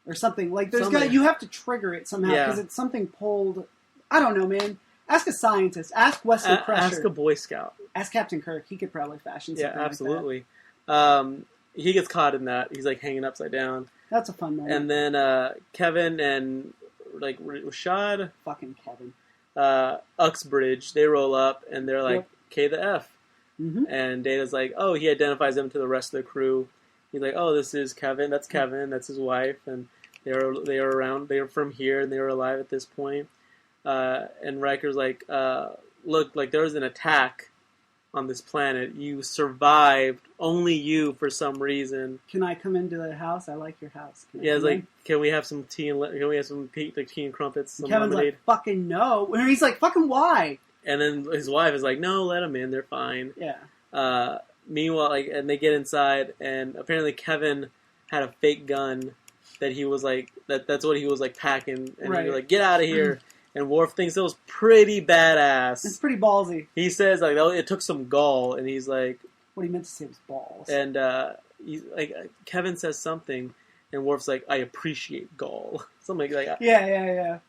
Or something. Like, you have to trigger it somehow because it's something pulled... I don't know, man. Ask a scientist. Ask Wesley Crusher. Ask a Boy Scout. Ask Captain Kirk. He could probably fashion something absolutely. like that. He gets caught in that. He's, like, hanging upside down. That's a fun moment. And then Kevin and, like, Rashad... Fucking Kevin. Uxbridge, they roll up, and they're like, K the F. Mm-hmm. And Data's like, oh, he identifies them to the rest of the crew. He's like, oh, this is Kevin. That's Kevin. That's his wife. And they are around. They are from here, and they were alive at this point. And Riker's like, look, like there was an attack on this planet. You survived, only you, for some reason. Can I come into the house? I like your house. Yeah, it's like, can we have some tea and tea and crumpets, some Kevin's lemonade? like, fucking no. And he's like, fucking why? And then his wife is like, no, let them in, they're fine. Yeah. Meanwhile, and they get inside, and apparently Kevin had a fake gun that he was like, that's what he was like packing, and he was like, get out of here. And Worf thinks it was pretty badass. It's pretty ballsy. He says like, oh, it took some gall, and he's like, what he meant to say was balls. And he's like, Kevin says something, and Worf's like, I appreciate gall, something like that. Yeah.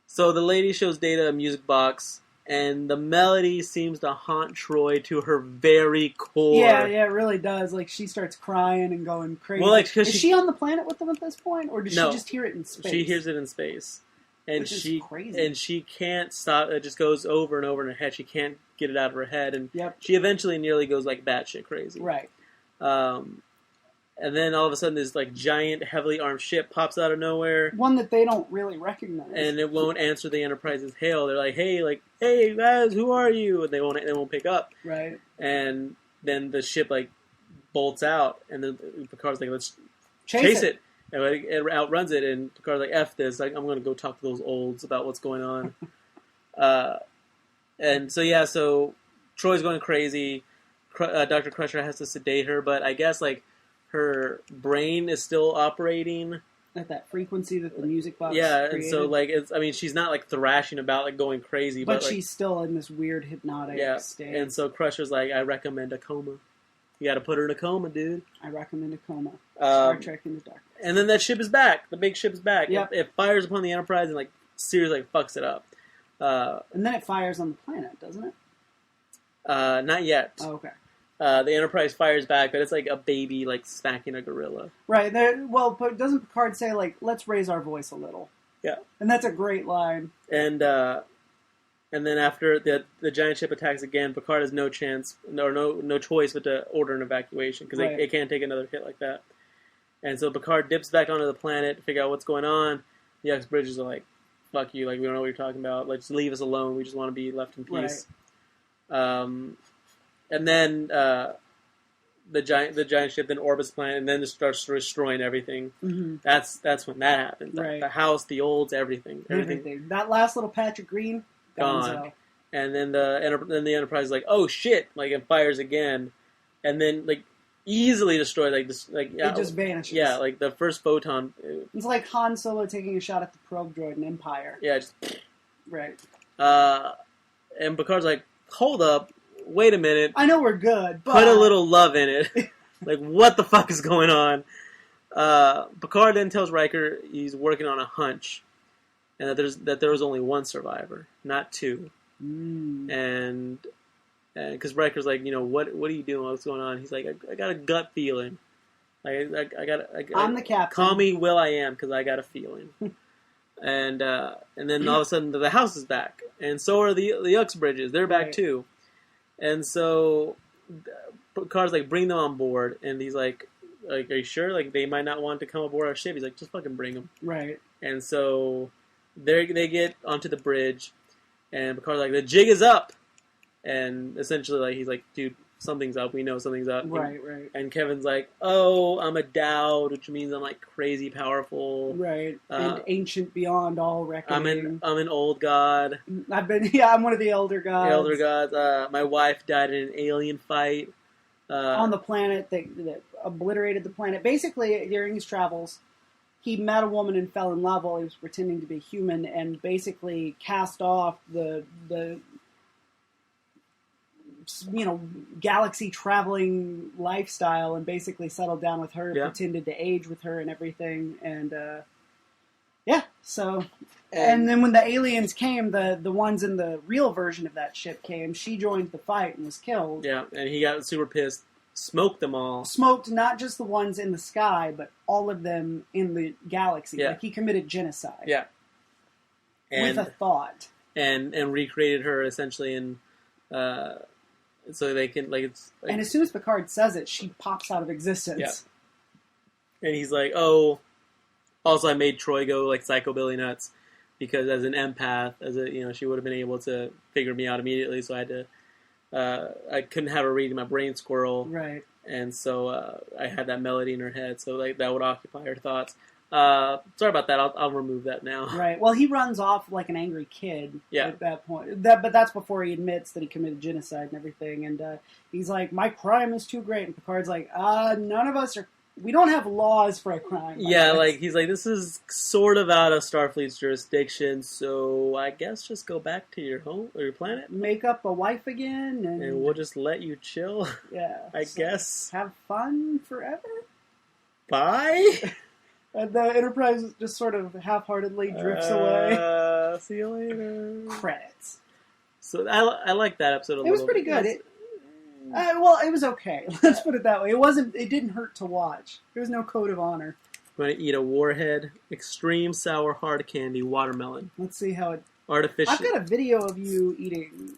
So the lady shows Data a music box, and the melody seems to haunt Troy to her very core. Yeah, it really does. Like, she starts crying and going crazy. Well, like, is she on the planet with them at this point, or does No, she just hear it in space? She hears it in space, and Which is crazy. And she can't stop. It just goes over and over in her head. She can't get it out of her head, and she eventually nearly goes like batshit crazy. Right. And then all of a sudden, this like giant, heavily armed ship pops out of nowhere. One that they don't really recognize. And it won't answer the Enterprise's hail. They're like, hey guys, who are you? And they won't pick up. Right. And then the ship like bolts out, and then Picard's like, let's chase it. And it outruns it, and Picard's like, F this, like, I'm going to go talk to those olds about what's going on. And so Troy's going crazy. Dr. Crusher has to sedate her, but I guess like her brain is still operating at that frequency that the music box created. And so like she's not like thrashing about like going crazy, but like, she's still in this weird hypnotic state. And so Crusher's like, I recommend a coma. You got to put her in a coma, dude. I recommend a coma. Star Trek in the Darkness. And then that ship is back. The big ship is back. Yep. It fires upon the Enterprise and like seriously like, fucks it up. And then it fires on the planet, doesn't it? Not yet. Oh, okay. The Enterprise fires back, but it's like a baby like smacking a gorilla. Right. But doesn't Picard say like, let's raise our voice a little? Yeah. And that's a great line. And then after the giant ship attacks again, Picard has no chance, no choice but to order an evacuation because it can't take another hit like that. And so Picard dips back onto the planet to figure out what's going on. The Uxbridges are like, "Fuck you! Like we don't know what you're talking about. Like just leave us alone. We just want to be left in peace." Right. And then the giant ship then orbits the planet and then just starts destroying everything. Mm-hmm. That's when that happens. Right. The house, the olds, everything. That last little patch of green. Gone. And then the Enterprise is like, oh shit, like it fires again, and then like easily destroyed, like this, like it just vanishes. Yeah, like the first photon. It's like Han Solo taking a shot at the probe droid in Empire. Yeah, just right. And Picard's like, hold up, wait a minute. I know we're good, but put a little love in it. Like, what the fuck is going on? Picard then tells Riker he's working on a hunch. And that there was only one survivor, not two. And because Riker's like, what are you doing? What's going on? He's like, I got a gut feeling. I'm the captain. Call me Will I Am because I got a feeling. and then all of a sudden the house is back, and so are the Uxbridges. They're back too. And so Picard's like, bring them on board, and he's like, are you sure? Like they might not want to come aboard our ship. He's like, just fucking bring them. Right. And so they get onto the bridge, and Picard's like, the jig is up. And essentially, like, he's like, dude, something's up. We know something's up. Right. And Kevin's like, oh, I'm a Dowd, which means I'm like crazy powerful. Right. And ancient beyond all reckoning. I'm an old god. I'm one of the elder gods. The elder gods. My wife died in an alien fight. On the planet that obliterated the planet. Basically, during his travels, he met a woman and fell in love while he was pretending to be human, and basically cast off the galaxy traveling lifestyle, and basically settled down with her, pretended to age with her and everything, and and then when the aliens came, the ones in the real version of that ship came, she joined the fight and was killed. Yeah, and he got super pissed. Smoked them all. Smoked not just the ones in the sky, but all of them in the galaxy. Yeah. Like he committed genocide. Yeah. With a thought. And recreated her essentially in so they can like it's like, and as soon as Picard says it, she pops out of existence. Yeah. And he's like, oh, also I made Troy go like psychobilly nuts. because as an empath, she would have been able to figure me out immediately. So I had to, I couldn't have her reading my brain squirrel, Right. And so I had that melody in her head, so like that would occupy her thoughts. Sorry about that. I'll remove that now. Right. Well, he runs off like an angry kid at that point. But that's before he admits that he committed genocide and everything. And he's like, my crime is too great. And Picard's like, none of us are. We don't have laws for a crime. Yeah, like he's like, this is sort of out of Starfleet's jurisdiction, so I guess just go back to your home or your planet, make up a wife again, and we'll just let you chill. Yeah, I guess have fun forever. Bye. And the Enterprise just sort of half-heartedly drifts away. See you later. Credits. So I like that episode a little bit. It was pretty good. Well, it was okay. Let's put it that way. It didn't hurt to watch. There was no code of honor. I'm going to eat a Warhead Extreme Sour Hard Candy Watermelon. Let's see how it... Artificial. I've got a video of you eating...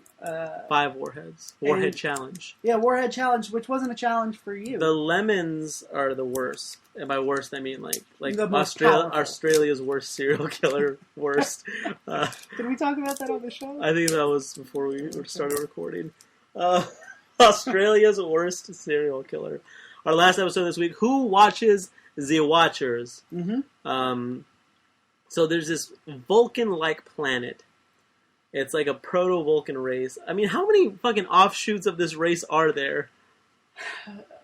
5 warheads. Warhead challenge. Yeah, Warhead challenge, which wasn't a challenge for you. The lemons are the worst. And by worst, I mean like Australia's worst serial killer. Worst. Did we talk about that on the show? I think that was before we started recording. Australia's worst serial killer. Our last episode this week. Who watches The Watchers? Mm-hmm. So there's this Vulcan-like planet. It's like a proto-Vulcan race. I mean, how many fucking offshoots of this race are there?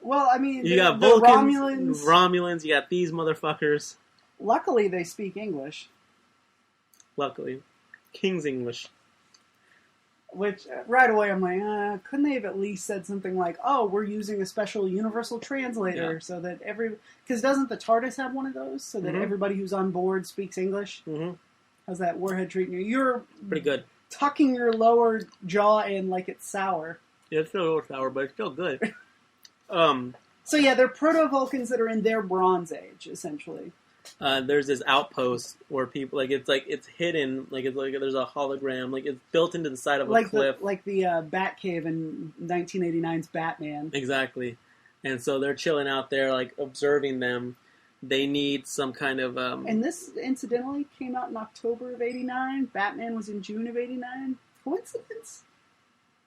Well, I mean, you got the Vulcans, Romulans, you got these motherfuckers. Luckily, they speak English. Luckily. King's English. Which, right away, I'm like, couldn't they have at least said something like, oh, we're using a special universal translator so that because doesn't the TARDIS have one of those? So that everybody who's on board speaks English? Mm-hmm. How's that Warhead treating you? You're pretty good. Tucking your lower jaw in like it's sour. Yeah, it's still a little sour, but it's still good. So yeah, they're proto-Vulcans that are in their Bronze Age, essentially. There's this outpost where people it's hidden, there's a hologram, like it's built into the side of a cliff, like the Batcave in 1989's Batman. Exactly, and so they're chilling out there, like observing them. They need some kind of And this incidentally came out in October of '89. Batman was in June of '89. Coincidence?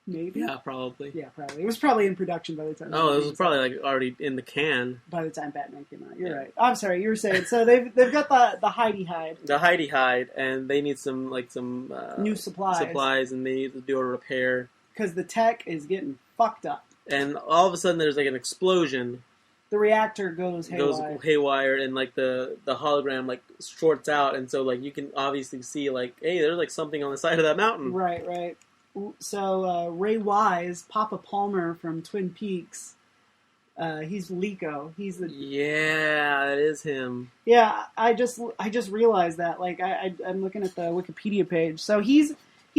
Maybe. Yeah, probably. Yeah, probably. It was probably in production by the time. Oh, this was probably like already in the can by the time Batman came out. You're right. I'm sorry. You were saying so they've got the Heidi hide. The Heidi hide, and they need some new supplies, and they need to do a repair because the tech is getting fucked up. And all of a sudden, there's like an explosion. The reactor goes haywire, and like the hologram like shorts out, and so like you can obviously see like, hey, there's like something on the side of that mountain. Right. So Ray Wise, Papa Palmer from Twin Peaks, he's Liko. He's the that is him. Yeah, I just realized that. Like I'm looking at the Wikipedia page. So he's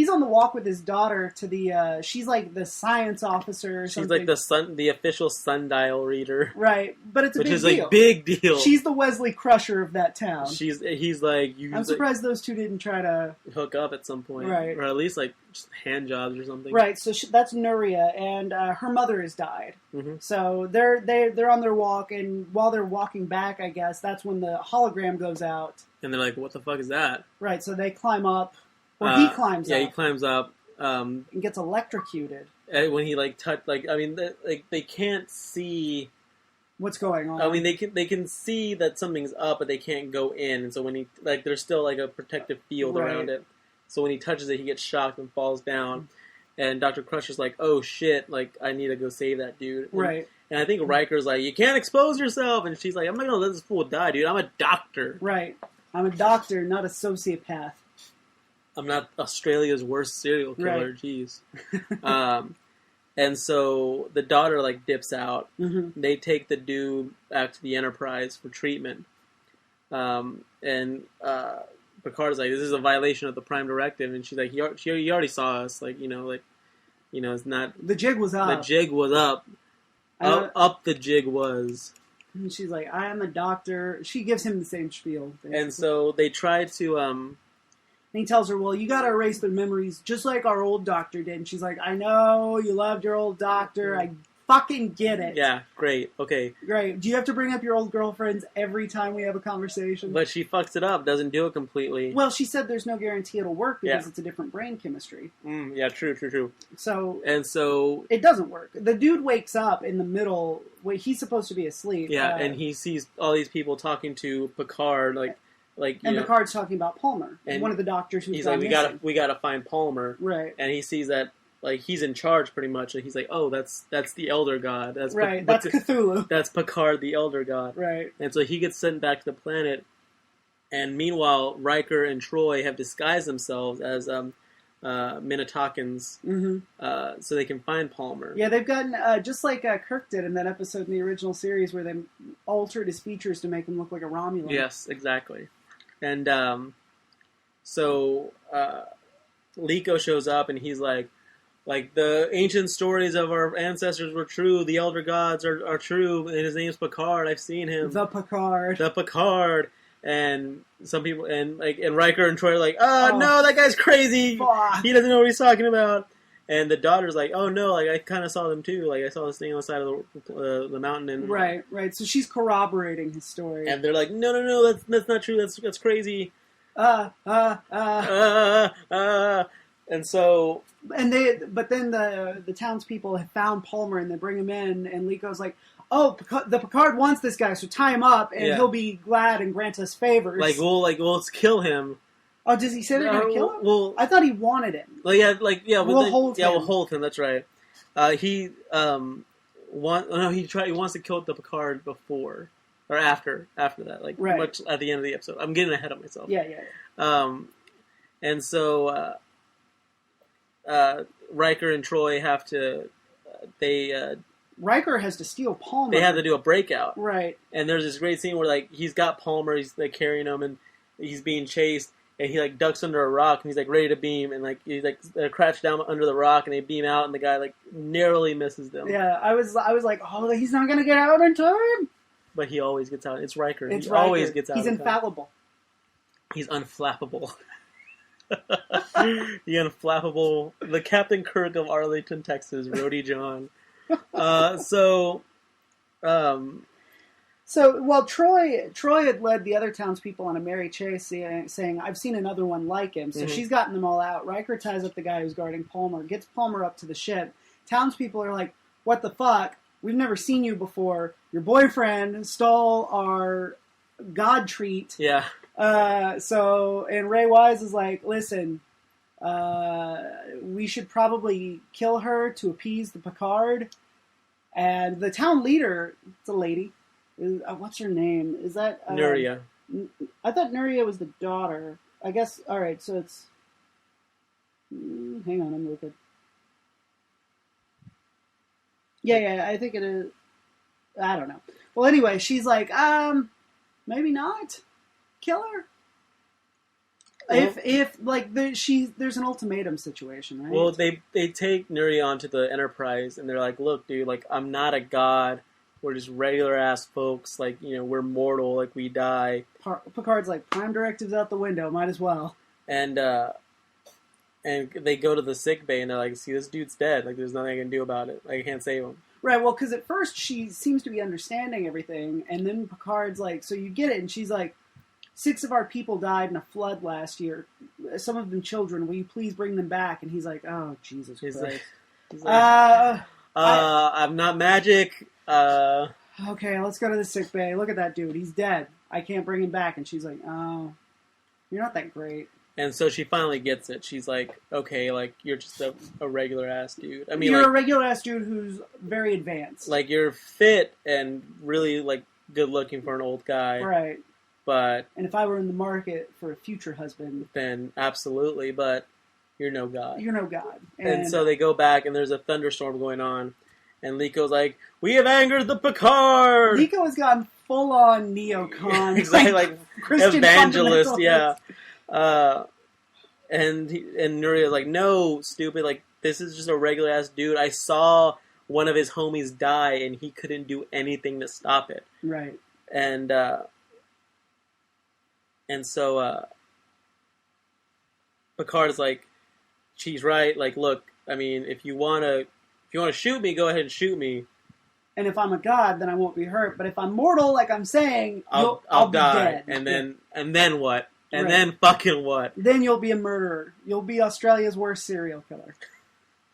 on the walk with his daughter to the. She's like the science officer. Or something. She's like the official sundial reader, right? But it's a big deal. Which is like big deal. She's the Wesley Crusher of that town. He's like. I'm surprised those two didn't try to hook up at some point, right? Or at least like just hand jobs or something, right? So that's Nuria, and her mother has died. Mm-hmm. So they're on their walk, and while they're walking back, I guess that's when the hologram goes out, and they're like, "What the fuck is that?" Right. So they climb up. Or he climbs up. Yeah, he climbs up. And gets electrocuted. When he they can't see what's going on. I mean, they can see that something's up, but they can't go in. And so when he there's still like a protective field around it. So when he touches it, he gets shocked and falls down. And Dr. Crusher's like, "Oh shit! Like I need to go save that dude." And I think Riker's like, "You can't expose yourself," and she's like, "I'm not gonna let this fool die, dude. I'm a doctor." Right. I'm a doctor, not a sociopath. I'm not Australia's worst serial killer. Right. Jeez. And so the daughter like dips out. Mm-hmm. They take the dude back to the Enterprise for treatment. And Picard's like, "This is a violation of the Prime Directive," and she's like, "You already saw us. It's not." The jig was up. The jig was up. Up the jig was. And she's like, "I am a doctor." She gives him the same spiel. Basically. And so they try to. And he tells her, "Well, you got to erase the memories just like our old doctor did." And she's like, "I know you loved your old doctor. I fucking get it. Yeah, great. Okay. Great. Do you have to bring up your old girlfriends every time we have a conversation? But she fucks it up, doesn't do it completely. Well, she said there's no guarantee it'll work because it's a different brain chemistry. Yeah, true. So it doesn't work. The dude wakes up in the middle. He's supposed to be asleep. Yeah, and he sees all these people talking to Picard, and Picard's talking about Palmer, and one of the doctors who's gone missing. we gotta find Palmer, right? And he sees that he's in charge pretty much, and he's like, oh, that's the Elder God, that's right, that's Cthulhu, that's Picard, the Elder God, right? And so he gets sent back to the planet, and meanwhile, Riker and Troy have disguised themselves as Minnetakans, so they can find Palmer. Yeah, they've gotten just like Kirk did in that episode in the original series where they altered his features to make him look like a Romulan. Yes, exactly. And so Liko shows up, and he's like the ancient stories of our ancestors were true. The Elder Gods are true, and his name's Picard. I've seen him. The Picard. And some people, and Riker and Troy are like, no, that guy's crazy. Fuck. He doesn't know what he's talking about. And the daughter's like, oh no, I kind of saw them too. I saw this thing on the side of the mountain. And right. So she's corroborating his story. And they're like, no, that's not true. That's crazy. And so, but then the townspeople have found Palmer and they bring him in, and Liko's like, oh, the Picard wants this guy, so tie him up, and he'll be glad and grant us favors. Let's kill him. Oh, does he say they're gonna kill him? Well, I thought he wanted him. We'll hold him. We'll hold him. That's right. He wants to kill the Picard before or after that, much at the end of the episode. I'm getting ahead of myself. Yeah. And so Riker and Troy have to. Riker has to steal Palmer. They have to do a breakout, right? And there's this great scene where he's got Palmer, he's carrying him, and he's being chased. And he ducks under a rock, and he's ready to beam, and he's crouched down under the rock, and they beam out, and the guy narrowly misses them. Yeah, I was like, oh, he's not gonna get out in time. But he always gets out. It's Riker. He always gets out. He's infallible. He's unflappable. The unflappable, the Captain Kirk of Arlington, Texas, Rhodey John. So while Troy had led the other townspeople on a merry chase, saying, I've seen another one like him. So she's gotten them all out. Riker ties up the guy who's guarding Palmer, gets Palmer up to the ship. Townspeople are like, what the fuck? We've never seen you before. Your boyfriend stole our god treat. Yeah. And Ray Wise is like, listen, we should probably kill her to appease the Picard. And the town leader, it's a lady. What's her name? Is that Nuria? I thought Nuria was the daughter. I guess. All right, so it's. Hang on, I'm looking. Yeah, I think it is. I don't know. Well, anyway, she's like, maybe not. Kill her. Well, if there's an ultimatum situation, right? Well, they take Nuria onto the Enterprise, and they're like, look, dude, I'm not a god. We're just regular ass folks, we're mortal, we die. Picard's like, prime directives out the window, might as well. And they go to the sick bay, and they're like, see, this dude's dead. There's nothing I can do about it. I can't save him. Right, well, because at first she seems to be understanding everything, and then Picard's like, so you get it, and she's like, 6 of our people died in a flood last year. Some of them children. Will you please bring them back? And he's like, oh, Jesus Christ. I'm not magic. Okay, let's go to the sick bay. Look at that dude. He's dead. I can't bring him back. And she's like, oh, you're not that great. And so she finally gets it. She's like, okay, you're just a regular ass dude. I mean, you're a regular ass dude who's very advanced. You're fit and really good looking for an old guy. Right. And if I were in the market for a future husband, then absolutely. But you're no god. You're no god. And so they go back, and there's a thunderstorm going on. And Liko's like, we have angered the Picard! Liko has gotten full-on neocon. Exactly, Christian evangelist, yeah. And Nuria's like, no, stupid, this is just a regular-ass dude. I saw one of his homies die, and he couldn't do anything to stop it. Right. And so Picard is like, she's right, look, I mean, if you want to shoot me, go ahead and shoot me. And if I'm a god, then I won't be hurt. But if I'm mortal, like I'm saying, I'll be die. dead. And then what? And Right. then fucking what? Then you'll be a murderer. You'll be Australia's worst serial killer.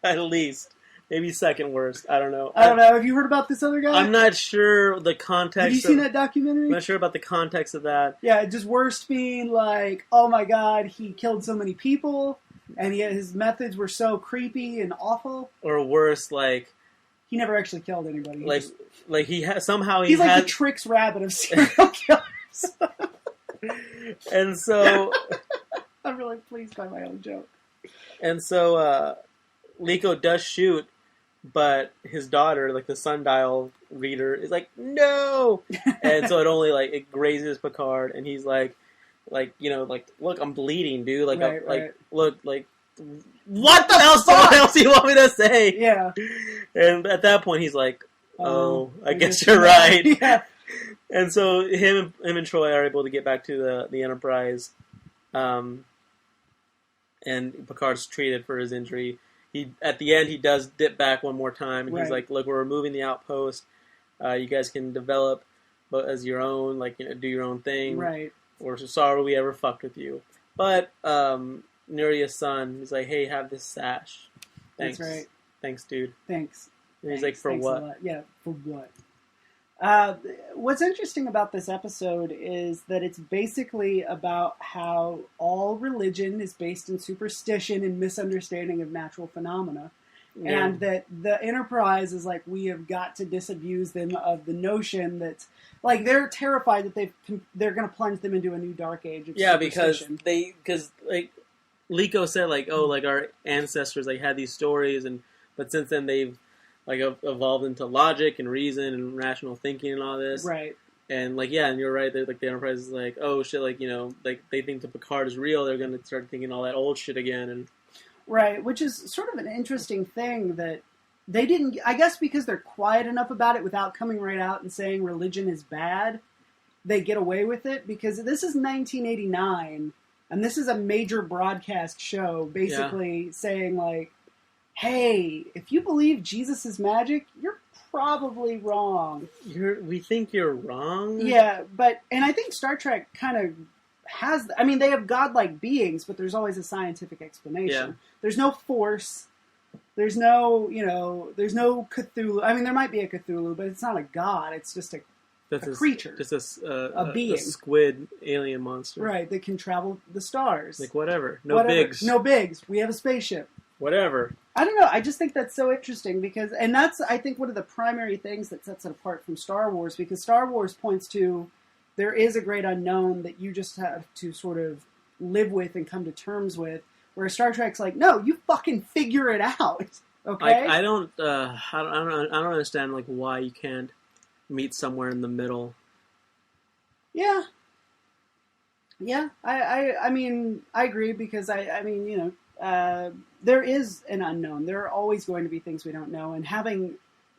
At least. Maybe second worst. I don't know. I don't know. Have you heard about this other guy? I'm not sure the context. Have you seen that documentary? I'm not sure about the context of that. Yeah, just worst being like, oh my god, he killed so many people, and his methods were so creepy and awful. Or worse, like... He never actually killed anybody. Somehow he's like the Trix Rabbit of serial killers. And so... I'm really pleased by my own joke. And so, Liko does shoot, but his daughter, like the sundial reader, is like, no! And so it grazes Picard, and he's like, look, I'm bleeding, dude. Look, what the else do you want me to say? Yeah. And at that point, he's like, I guess you're right. Yeah. And so him and Troy are able to get back to the Enterprise, and Picard's treated for his injury. At the end, he does dip back one more time, and he's like, look, we're removing the outpost. You guys can develop as your own, do your own thing. Right. We're so sorry we ever fucked with you. But Nuria's son, he's like, hey, have this sash. Thanks. That's right. Thanks, dude. Thanks. And he's like, for what? Yeah, for what? What's interesting about this episode is that it's basically about how all religion is based in superstition and misunderstanding of natural phenomena. Yeah. And that the Enterprise is like, we have got to disabuse them of the notion that, they're terrified that they're going to plunge them into a new dark age of superstition. because Liko said, our ancestors, had these stories, but since then they've, evolved into logic and reason and rational thinking and all this. Right. And, and you're right, the Enterprise is like, oh, shit, they think the Picard is real, they're going to start thinking all that old shit again. And right, which is sort of an interesting thing that they didn't, I guess because they're quiet enough about it without coming right out and saying religion is bad, they get away with it, because this is 1989, and this is a major broadcast show basically saying, hey, if you believe Jesus is magic, you're probably wrong. We think you're wrong? Yeah, and I think Star Trek kind of has, they have godlike beings, but there's always a scientific explanation. Yeah. There's no force. There's no, there's no Cthulhu. There might be a Cthulhu, but it's not a god. It's just a creature. Just a being. A squid alien monster. Right, that can travel the stars. Whatever. No bigs. No bigs. We have a spaceship. Whatever. I don't know. I just think that's so interesting because, and that's, I think, one of the primary things that sets it apart from Star Wars, because Star Wars points to there is a great unknown that you just have to sort of live with and come to terms with, where Star Trek's like, no, you fucking figure it out. Okay? I don't understand why you can't meet somewhere in the middle. Yeah. Yeah. I agree, because there is an unknown. There are always going to be things we don't know, and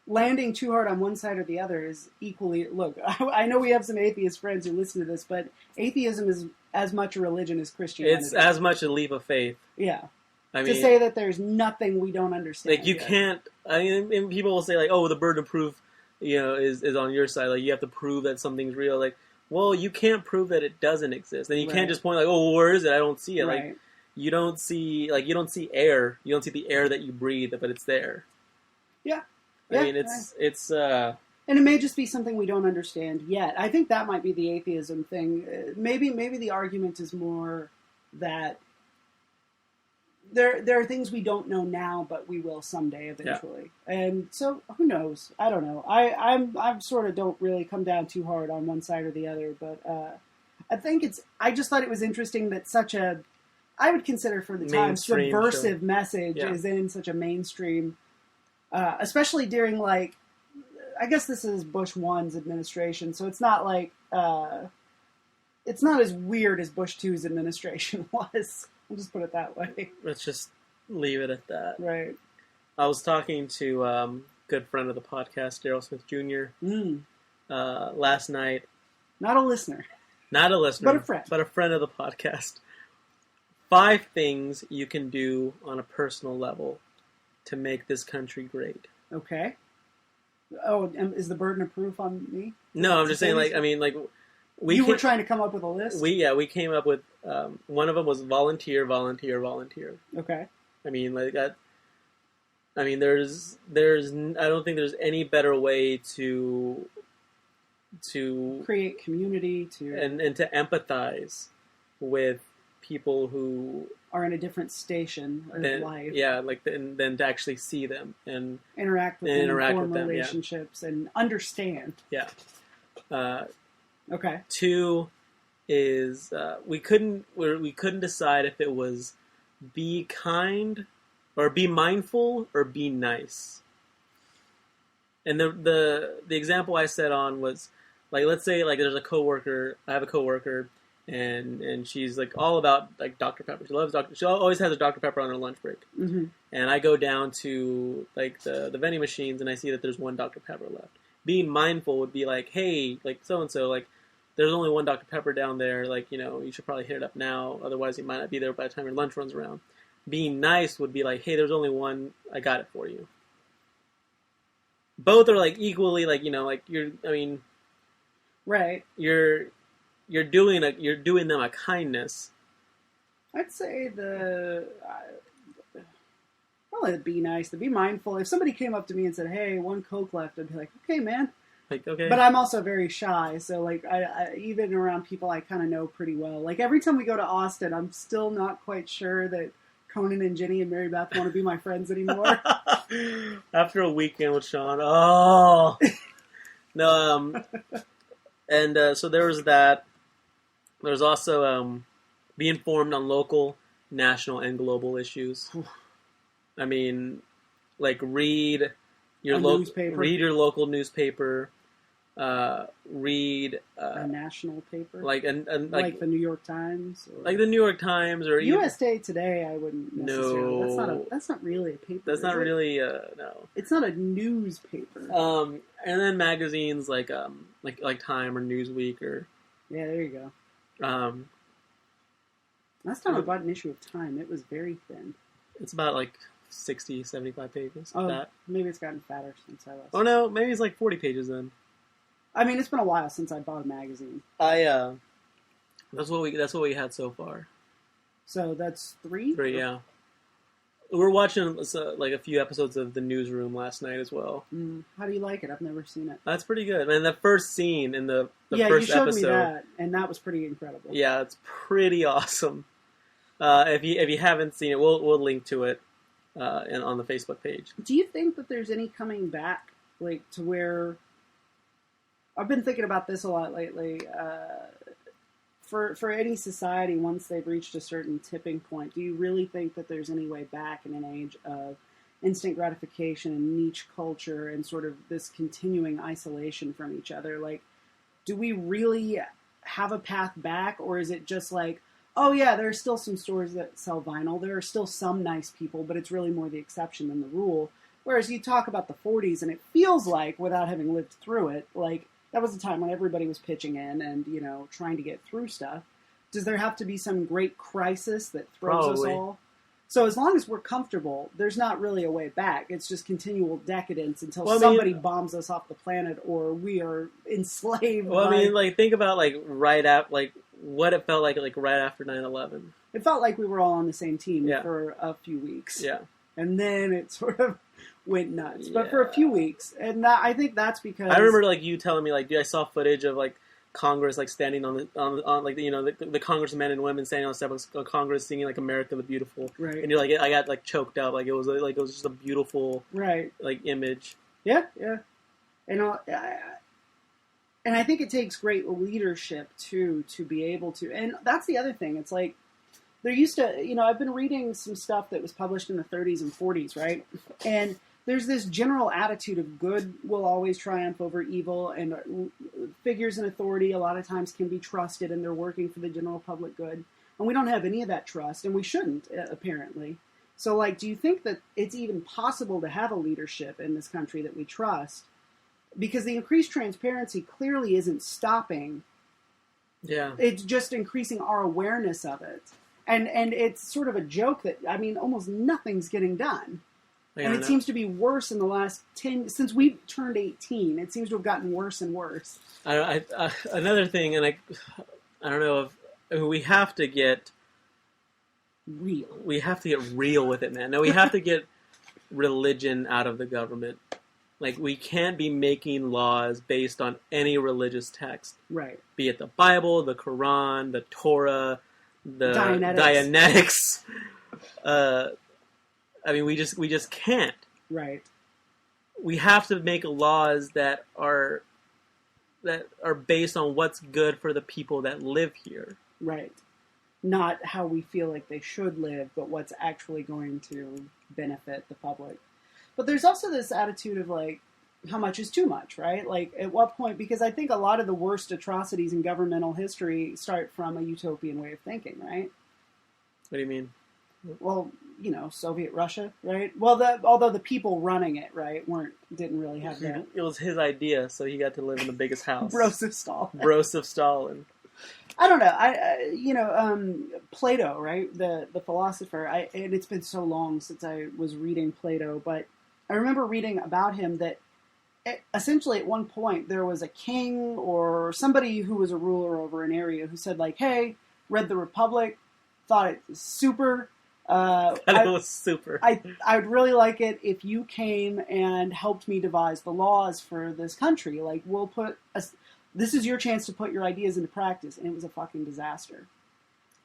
landing too hard on one side or the other is equally... Look, I know we have some atheist friends who listen to this, but atheism is as much a religion as Christianity. It's as much a leap of faith. Yeah. To say that there's nothing we don't understand. You can't... and people will say, the burden of proof, is on your side. You have to prove that something's real. Well, you can't prove that it doesn't exist. And you can't just point where is it? I don't see it. Right. You don't see air. You don't see the air that you breathe, but it's there. Yeah. It's and it may just be something we don't understand yet. I think that might be the atheism thing. Maybe the argument is more that there are things we don't know now, but we will someday eventually. Yeah. And so who knows? I don't know. I'm sort of don't really come down too hard on one side or the other, but I think I just thought it was interesting that such a, I would consider for the time, subversive message is in such a mainstream, especially during I guess this is Bush 1's administration, so it's not it's not as weird as Bush 2's administration was. I'll just put it that way. Let's just leave it at that. Right. I was talking to a good friend of the podcast, Daryl Smith Jr. Last night. Not a listener. Not a listener. But a friend. But a friend of the podcast. 5 things you can do on a personal level to make this country great. Okay. Oh, is the burden of proof on me? No, I'm just saying, like, I mean, like, you were trying to come up with a list? We came up with, one of them was volunteer. Okay. I mean, like, that, I mean, there's, I don't think there's any better way to create community, and to empathize with people who are in a different station of life. Yeah, like, than to actually see them and interact with them, form them, relationships, and understand. Yeah. Okay. 2 is we couldn't decide if it was be kind or be mindful or be nice. And the example I set on was, like, let's say, like, there's a coworker. I have a coworker, and she's, like, all about, like, Dr. Pepper. She always has a Dr. Pepper on her lunch break. Mm-hmm. And I go down to, like, the vending machines, and I see that there's one Dr. Pepper left. Being mindful would be like, hey, like, so and so, like, there's only one Dr. Pepper down there. Like, you know, you should probably hit it up now. Otherwise, you might not be there by the time your lunch runs around. Being nice would be like, hey, there's only one. I got it for you. Both are, like, equally, like, you know, like, right. You're doing them a kindness. I'd say probably to be nice, to be mindful. If somebody came up to me and said, "Hey, one Coke left," I'd be like, "Okay, man." Like, okay. But I'm also very shy, so, like, I even around people I kind of know pretty well. Like, every time we go to Austin, I'm still not quite sure that Conan and Jenny and Mary Beth want to be my friends anymore. After a weekend with Sean, oh no. And so there was that. There's also be informed on local, national, and global issues. I mean, like, read your local newspaper. Read a national paper, like like the New York Times, or like the New York Times or USA Today. I wouldn't necessarily. No, that's not really a paper. That's not really no. It's not a newspaper. And then magazines like Time or Newsweek or there you go. Last time I bought an issue of Time, it was very thin. It's about like 60, 75 pages. Maybe it's gotten fatter since I last. Oh no, maybe it's like 40 pages then. I mean, it's been a while since I bought a magazine. That's what we had so far. So that's 3? 3, yeah. We were watching like a few episodes of The Newsroom last night as well. How do you like it? I've never seen it. That's pretty good. And the first scene in the first episode. Yeah, you showed me that, and that was pretty incredible. Yeah, it's pretty awesome. If you haven't seen it, we'll link to it on the Facebook page. Do you think that there's any coming back, like, to where? I've been thinking about this a lot lately. For any society, once they've reached a certain tipping point, do you really think that there's any way back in an age of instant gratification and niche culture and sort of this continuing isolation from each other? Like, do we really have a path back, or is it just like, oh yeah, there are still some stores that sell vinyl, there are still some nice people, but it's really more the exception than the rule? Whereas you talk about the 40s, and it feels like, without having lived through it, like, that was a time when everybody was pitching in and, you know, trying to get through stuff. Does there have to be some great crisis that throws us all? So as long as we're comfortable, there's not really a way back. It's just continual decadence until somebody bombs us off the planet or we are enslaved. Well, I mean, like, think about, like, what it felt like right after 9/11. It felt like we were all on the same team for a few weeks. Yeah. And then it sort of went nuts. But for a few weeks. And I think that's because... I remember, like, you telling me, like, dude, I saw footage of, like, Congress, like, standing on like, you know, the congressmen and women standing on the steps of Congress singing, like, America the Beautiful. Right. And you're like, I got, like, choked up. Like, it was just a beautiful, like, image. Yeah, yeah. And I think it takes great leadership, too, to be able to... And that's the other thing. It's like, there used to... You know, I've been reading some stuff that was published in the 30s and 40s, right? And there's this general attitude of good will always triumph over evil, and figures in authority a lot of times can be trusted, and they're working for the general public good. And we don't have any of that trust, and we shouldn't, apparently. So, like, do you think that it's even possible to have a leadership in this country that we trust? Because the increased transparency clearly isn't stopping. Yeah. It's just increasing our awareness of it. And it's sort of a joke that, I mean, almost nothing's getting done. And it seems to be worse in the last 10... Since we've turned 18, it seems to have gotten worse and worse. Another thing, and I don't know if we have to get real. We have to get real with it, man. No, we have to get religion out of the government. Like, we can't be making laws based on any religious text. Right. Be it the Bible, the Quran, the Torah, the Dianetics. I mean, we just can't. Right. We have to make laws that are based on what's good for the people that live here. Right. Not how we feel like they should live, but what's actually going to benefit the public. But there's also this attitude of, like, how much is too much, right? Like, at what point... Because I think a lot of the worst atrocities in governmental history start from a utopian way of thinking, right? What do you mean? Well, you know, Soviet Russia, right? Well, although the people running it, right, didn't really have that. It was his idea, so he got to live in the biggest house. Broseph Stalin. Broseph Stalin. I don't know. Plato, right? The philosopher. And it's been so long since I was reading Plato, but I remember reading about him that essentially at one point there was a king or somebody who was a ruler over an area who said, like, hey, read the Republic, thought it was super. It was super. I'd really like it if you came and helped me devise the laws for this country. Like, this is your chance to put your ideas into practice, and it was a fucking disaster.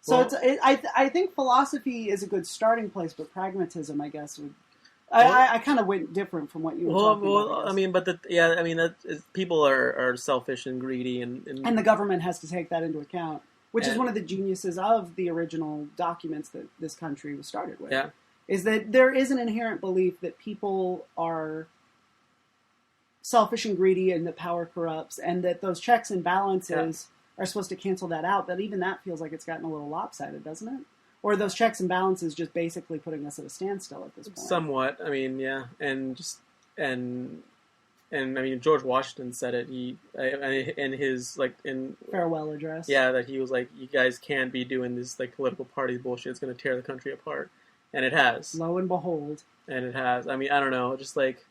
So I think philosophy is a good starting place, but pragmatism, I guess, would. I kind of went different from what you were talking about. I mean, people are selfish and greedy, and the government has to take that into account. Which is one of the geniuses of the original documents that this country was started with. Yeah. Is that there is an inherent belief that people are selfish and greedy and that power corrupts, and that those checks and balances are supposed to cancel that out, but even that feels like it's gotten a little lopsided, doesn't it? Or are those checks and balances just basically putting us at a standstill at this point? Somewhat. I mean, yeah. And I mean, George Washington said it. In his farewell address. Yeah, that he was like, "You guys can't be doing this like political party bullshit. It's going to tear the country apart," and it has. Lo and behold. And it has. I mean, I don't know. Just like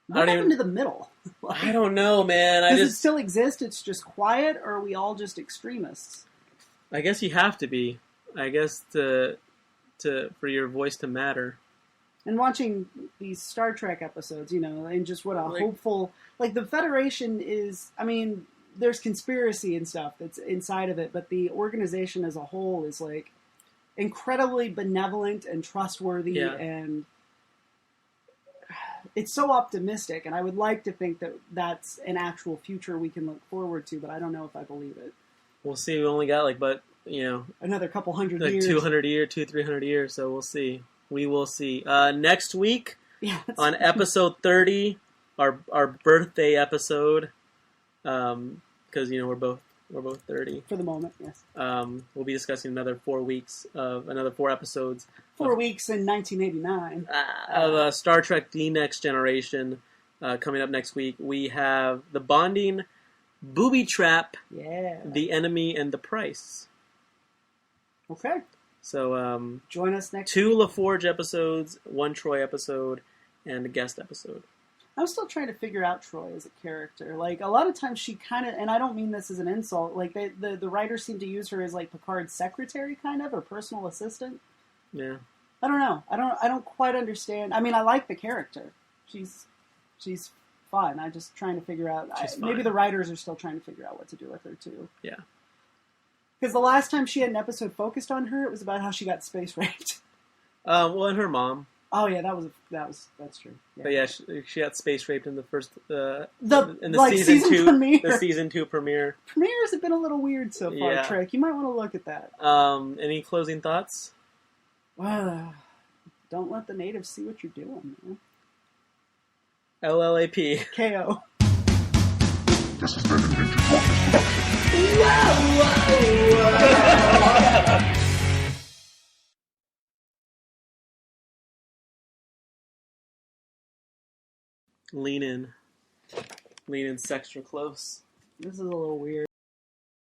what happened to the middle? I don't know, man. Does it still exist? It's just quiet, or are we all just extremists? I guess you have to be. I guess for your voice to matter. And watching these Star Trek episodes, you know, and just what a hopeful... Like, the Federation is... I mean, there's conspiracy and stuff that's inside of it, but the organization as a whole is, like, incredibly benevolent and trustworthy, and it's so optimistic, and I would like to think that that's an actual future we can look forward to, but I don't know if I believe it. We'll see. We only got, another couple hundred years. 300 years, so we'll see. We will see. Next week, on episode 30, our birthday episode, because we're both 30 for the moment. Yes. We'll be discussing another 4 episodes. 4 weeks in 1989 of Star Trek: The Next Generation. Coming up next week, we have The Bonding, Booby Trap, The Enemy, and The Price. Okay. So, join us next 2 LaForge episodes, 1 Troy episode, and a guest episode. I'm still trying to figure out Troy as a character. Like, a lot of times she kind of, and I don't mean this as an insult, like, the writers seem to use her as, like, Picard's secretary, kind of, or personal assistant. Yeah. I don't know. I don't quite understand. I mean, I like the character. She's fun. I'm just trying to figure out, maybe the writers are still trying to figure out what to do with her, too. Yeah. Because the last time she had an episode focused on her, it was about how she got space raped. And her mom. Oh yeah, that's true. Yeah. But yeah, she got space raped in the first the season 2 premiere. The season 2 premiere. Premieres have been a little weird so far, yeah. Trick. You might want to look at that. Any closing thoughts? Don't let the natives see what you're doing, man. LLAP. KO. This has been an Lean in. Lean in extra close. This is a little weird.